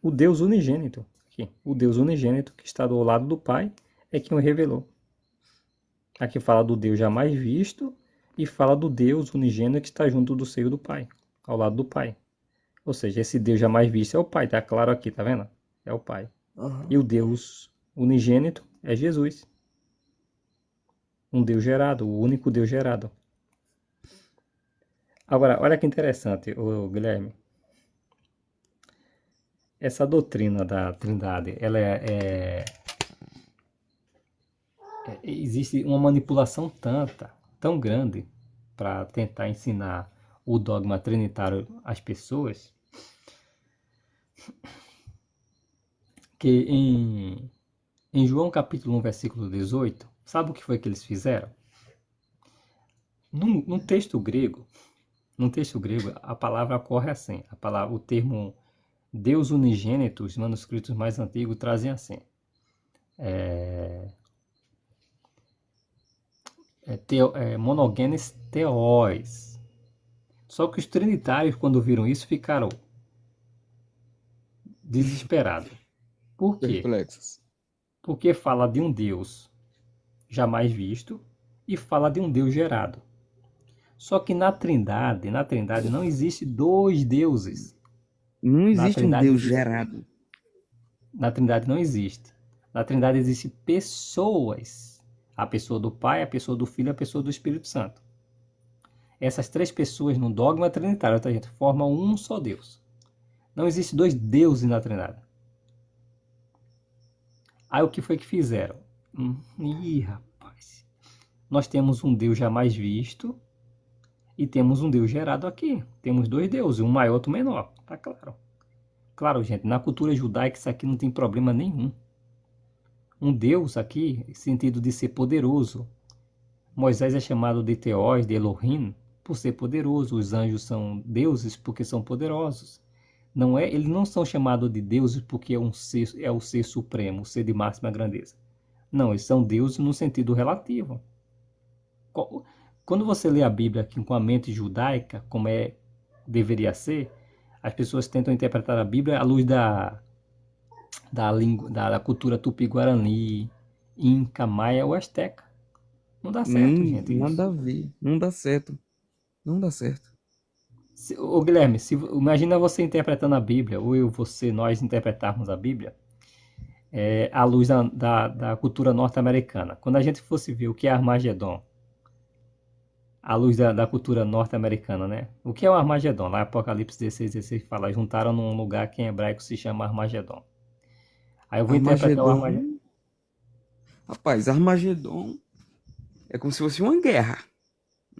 O Deus unigênito, aqui, o Deus unigênito que está do lado do Pai, é quem o revelou. Aqui fala do Deus jamais visto e fala do Deus unigênito que está junto do seio do Pai, ao lado do Pai. Ou seja, esse Deus jamais visto é o Pai, tá claro aqui, tá vendo? É o Pai. E o Deus unigênito é Jesus. Um Deus gerado, o único Deus gerado. Agora, olha que interessante, Guilherme. Essa doutrina da Trindade, ela existe uma manipulação tão grande para tentar ensinar o dogma trinitário às pessoas, que em João capítulo 1, versículo 18, sabe o que foi que eles fizeram? Num texto grego, a palavra ocorre assim, o termo Deus unigênito, os manuscritos mais antigos trazem assim. Monogenes theos. Só que os trinitários, quando viram isso, ficaram desesperados. Por quê? Perplexos. Porque fala de um Deus jamais visto e fala de um Deus gerado. Só que na Trindade não existe dois deuses. Não Na existe um Trindade Deus existe- gerado. Na Trindade não existe. Na Trindade existem pessoas. A pessoa do Pai, a pessoa do Filho e a pessoa do Espírito Santo. Essas três pessoas no dogma trinitário, tá, gente, formam um só Deus. Não existe dois deuses na Trindade. Aí o que foi que fizeram? Rapaz. Nós temos um Deus jamais visto e temos um Deus gerado aqui. Temos dois deuses, um maior e outro menor. Tá claro. Claro, gente, na cultura judaica isso aqui não tem problema nenhum. Um Deus aqui, sentido de ser poderoso. Moisés é chamado de Theos, de Elohim, por ser poderoso. Os anjos são deuses porque são poderosos. Eles não são chamados de deuses porque é o ser supremo, o ser de máxima grandeza. Não, eles são deuses no sentido relativo. Quando você lê a Bíblia aqui com a mente judaica, como deveria ser, as pessoas tentam interpretar a Bíblia à luz da cultura tupi-guarani, inca, maia ou asteca. Não dá certo, gente. Nada a ver. Não dá certo. Não dá certo. Ô Guilherme, imagina você interpretando a Bíblia, ou nós interpretarmos a Bíblia à luz da cultura norte-americana. Quando a gente fosse ver o que é Armagedon, à luz da cultura norte-americana, né? O que é o Armagedon? Lá em Apocalipse 16 fala, juntaram num lugar que em hebraico se chama Armagedon. Aí eu vou interpretar o Armagedon. Rapaz, Armagedon é como se fosse uma guerra.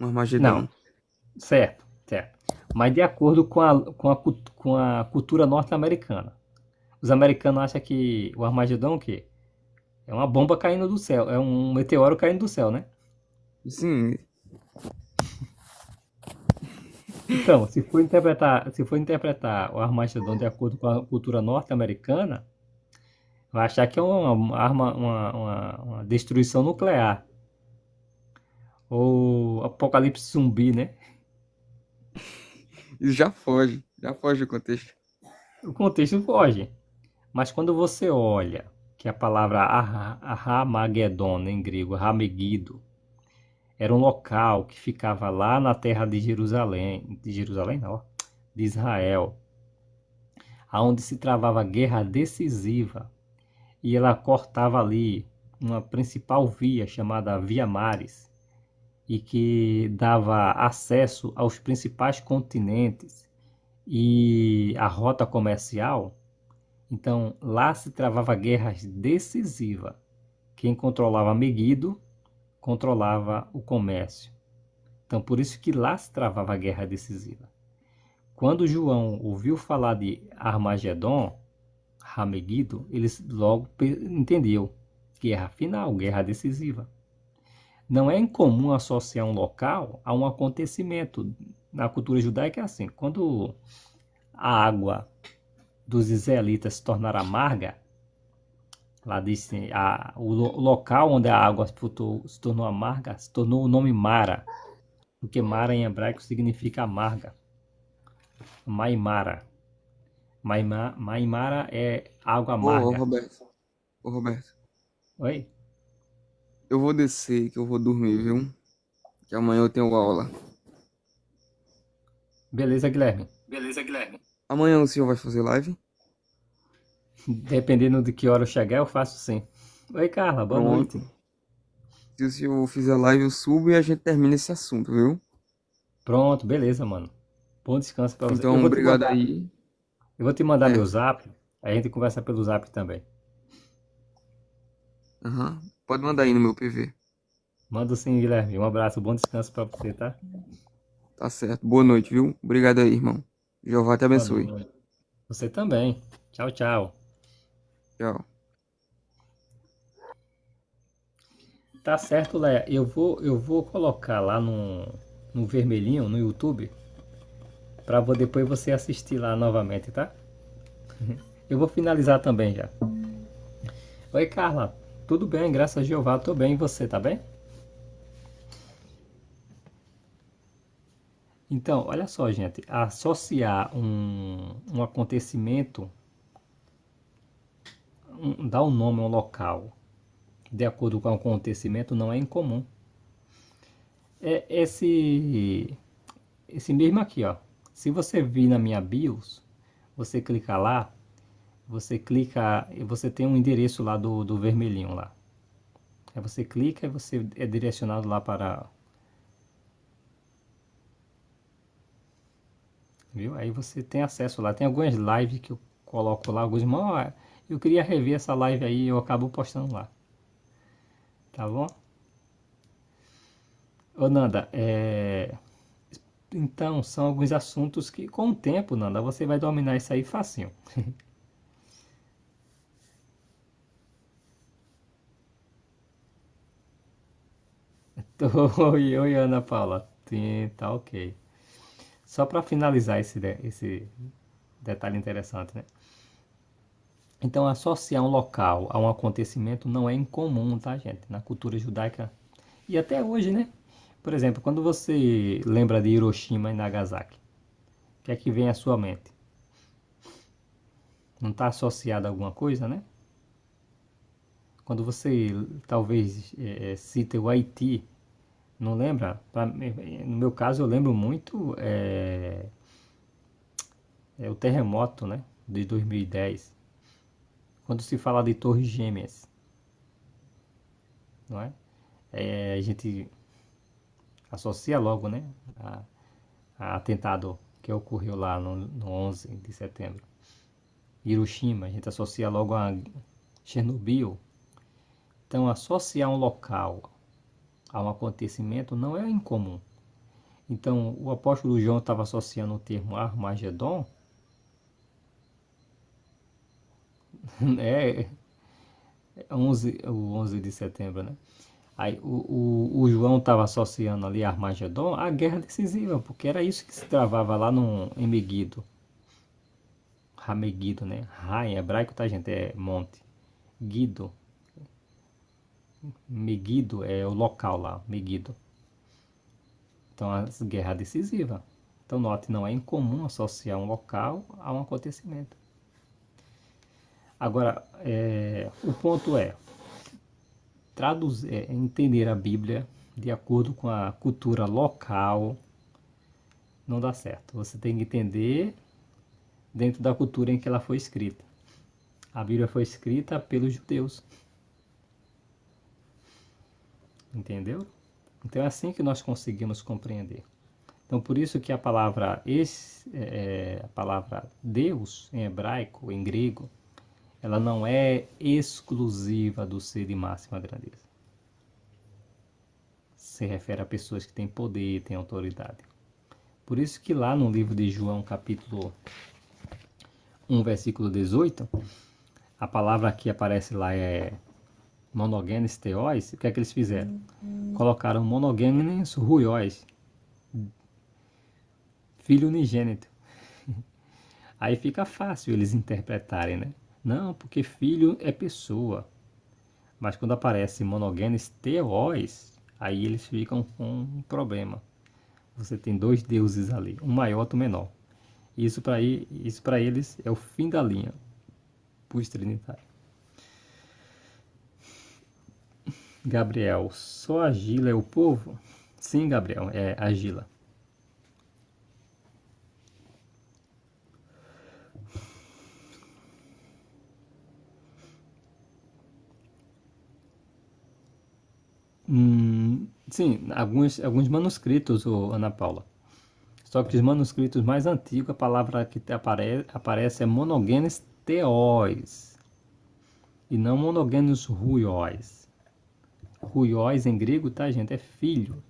Um Armagedon. Não, certo, certo. Mas de acordo com a cultura norte-americana. Os americanos acham que o Armagedon é o quê? É uma bomba caindo do céu, é um meteoro caindo do céu, né? Sim, Então, se for interpretar o Armagedon de acordo com a cultura norte-americana, vai achar que é uma arma, uma destruição nuclear. Ou apocalipse zumbi, né? isso já foge do contexto. O contexto foge. Mas quando você olha que a palavra Armagedon, em grego, Ramegido, era um local que ficava lá na terra de Jerusalém não, de Israel, aonde se travava guerra decisiva, e ela cortava ali uma principal via chamada Via Maris, e que dava acesso aos principais continentes e a rota comercial. Então lá se travava guerras decisiva. Quem controlava Meguido controlava o comércio. Então por isso que lá se travava a guerra decisiva. Quando João ouviu falar de Armagedon, Ramegido, ele logo entendeu: guerra final, guerra decisiva. Não é incomum associar um local a um acontecimento. Na cultura judaica é assim: quando a água dos israelitas se tornar amarga, lá diz assim, o local onde a água se tornou amarga se tornou o nome Mara, porque Mara em hebraico significa amarga. Maimara. Maimara é água Ô, amarga. Roberto. Ô, Roberto. Oi? Eu vou descer, que eu vou dormir, viu? Que amanhã eu tenho aula. Beleza, Guilherme. Amanhã o senhor vai fazer live? Dependendo de que hora eu chegar, eu faço sim. Oi, Carla, boa Pronto. noite. Se o senhor fizer live, eu subo e a gente termina esse assunto, viu? Pronto, beleza, mano. Bom descanso pra você. Então, obrigado aí. Eu vou te mandar É, meu zap, aí a gente conversa pelo zap também. aham. Pode mandar aí no meu PV. Manda sim, Guilherme. Um abraço, bom descanso pra você, tá? Tá certo. Boa noite, viu? Obrigado aí, irmão. Jeová te Boa abençoe. noite. Você também. Tchau, tchau. Tchau. Tá certo, Léa. Eu vou colocar lá no vermelhinho, no YouTube, pra depois você assistir lá novamente, tá? Eu vou finalizar também já. Oi, Carla. Tudo bem, graças a Jeová. Tô bem. E você, tá bem? Então, olha só, gente. Associar um acontecimento, dar um nome a um local, de acordo com o acontecimento, não é incomum. É esse mesmo aqui, ó. Se você vir na minha BIOS, você clica lá, você clica e você tem um endereço lá do vermelhinho lá. Aí você clica e você é direcionado lá para, viu? Aí você tem acesso lá. Tem algumas lives que eu coloco lá, alguns, irmãos, eu queria rever essa live aí, eu acabo postando lá. Tá bom? Ô Nanda, então são alguns assuntos que com o tempo, Nanda, você vai dominar isso aí facinho. Oi, oi, Ana Paula. Sim, tá ok. Só para finalizar esse detalhe interessante, né? Então, associar um local a um acontecimento não é incomum, tá, gente? Na cultura judaica e até hoje, né? Por exemplo, quando você lembra de Hiroshima e Nagasaki, o que é que vem à sua mente? Não está associado a alguma coisa, né? Quando você talvez cita o Haiti, não lembra? No meu caso, eu lembro muito o terremoto, né? De 2010. Quando se fala de Torres Gêmeas, não é? A gente associa logo, né? A atentado que ocorreu lá no 11 de setembro. Hiroshima, a gente associa logo a Chernobyl. Então, associar um local a um acontecimento não é incomum. Então, o apóstolo João estava associando o termo Armagedon, é 11 de setembro, né? Aí o João estava associando ali Armagedon à guerra decisiva, porque era isso que se travava lá no, em Megido. Hamegido, né? Ra em hebraico, tá, gente? É monte. Guido. Megido é o local lá, Megido. Então, a guerra decisiva. Então, note, não é incomum associar um local a um acontecimento. Agora, o ponto é traduzir, entender a Bíblia de acordo com a cultura local não dá certo. Você tem que entender dentro da cultura em que ela foi escrita. A Bíblia foi escrita pelos judeus. Entendeu? Então é assim que nós conseguimos compreender. Então por isso que a palavra Deus em hebraico, em grego, ela não é exclusiva do ser de máxima grandeza. Se refere a pessoas que têm poder, têm autoridade. Por isso que lá no livro de João, capítulo 1, versículo 18, a palavra que aparece lá é monogenes theos. O que é que eles fizeram? Colocaram monogenes huios, filho unigênito. Aí fica fácil eles interpretarem, né? Não, porque filho é pessoa. Mas quando aparece monogenes theos, aí eles ficam com um problema. Você tem dois deuses ali, um maior e outro menor. Isso para eles é o fim da linha para os trinitários. Gabriel, só a Gila é o povo? Sim, Gabriel, é a Gila. Sim, alguns manuscritos, Ana Paula. Só que os manuscritos mais antigos, a palavra que aparece é monogenes theos e não monogenes huios. Huios em grego, tá, gente? É filho.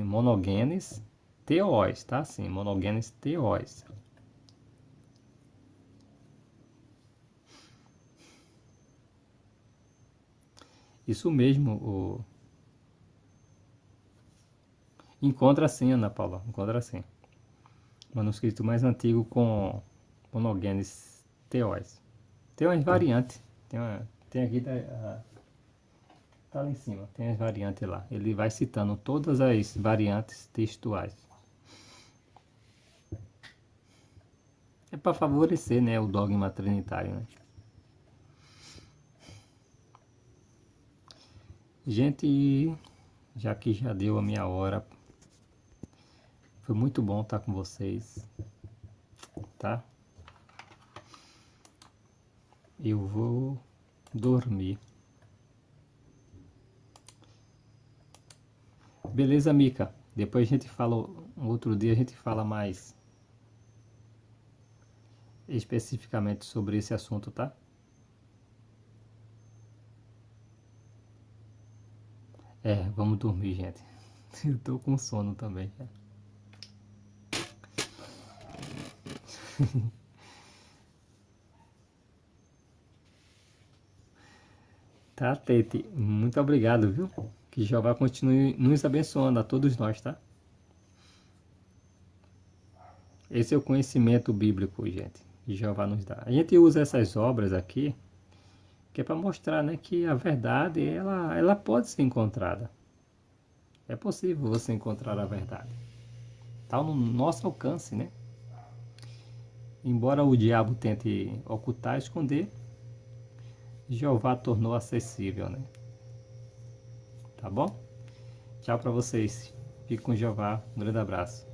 Monogenes theos, tá? Sim, monogenes theos. Isso mesmo, encontra sim, Ana Paula, encontra sim. Manuscrito mais antigo com monogenes theos. Tem umas variantes, tem aqui, tá lá em cima, tem as variantes lá. Ele vai citando todas as variantes textuais. É para favorecer, né, o dogma trinitário, né? Gente, já que já deu a minha hora, foi muito bom estar com vocês, tá? Eu vou dormir. Beleza, Mica? Depois a gente fala, um outro dia a gente fala mais especificamente sobre esse assunto, tá? Vamos dormir, gente. Eu tô com sono também. Tá, Tete? Muito obrigado, viu? Que Jeová continue nos abençoando a todos nós, tá? Esse é o conhecimento bíblico, gente, que Jeová nos dá. A gente usa essas obras aqui, que é para mostrar, né, que a verdade, ela pode ser encontrada. É possível você encontrar a verdade. Está no nosso alcance, né? Embora o diabo tente ocultar, esconder, Jeová tornou acessível, né? Tá bom? Tchau para vocês. Fique com Jeová. Um grande abraço.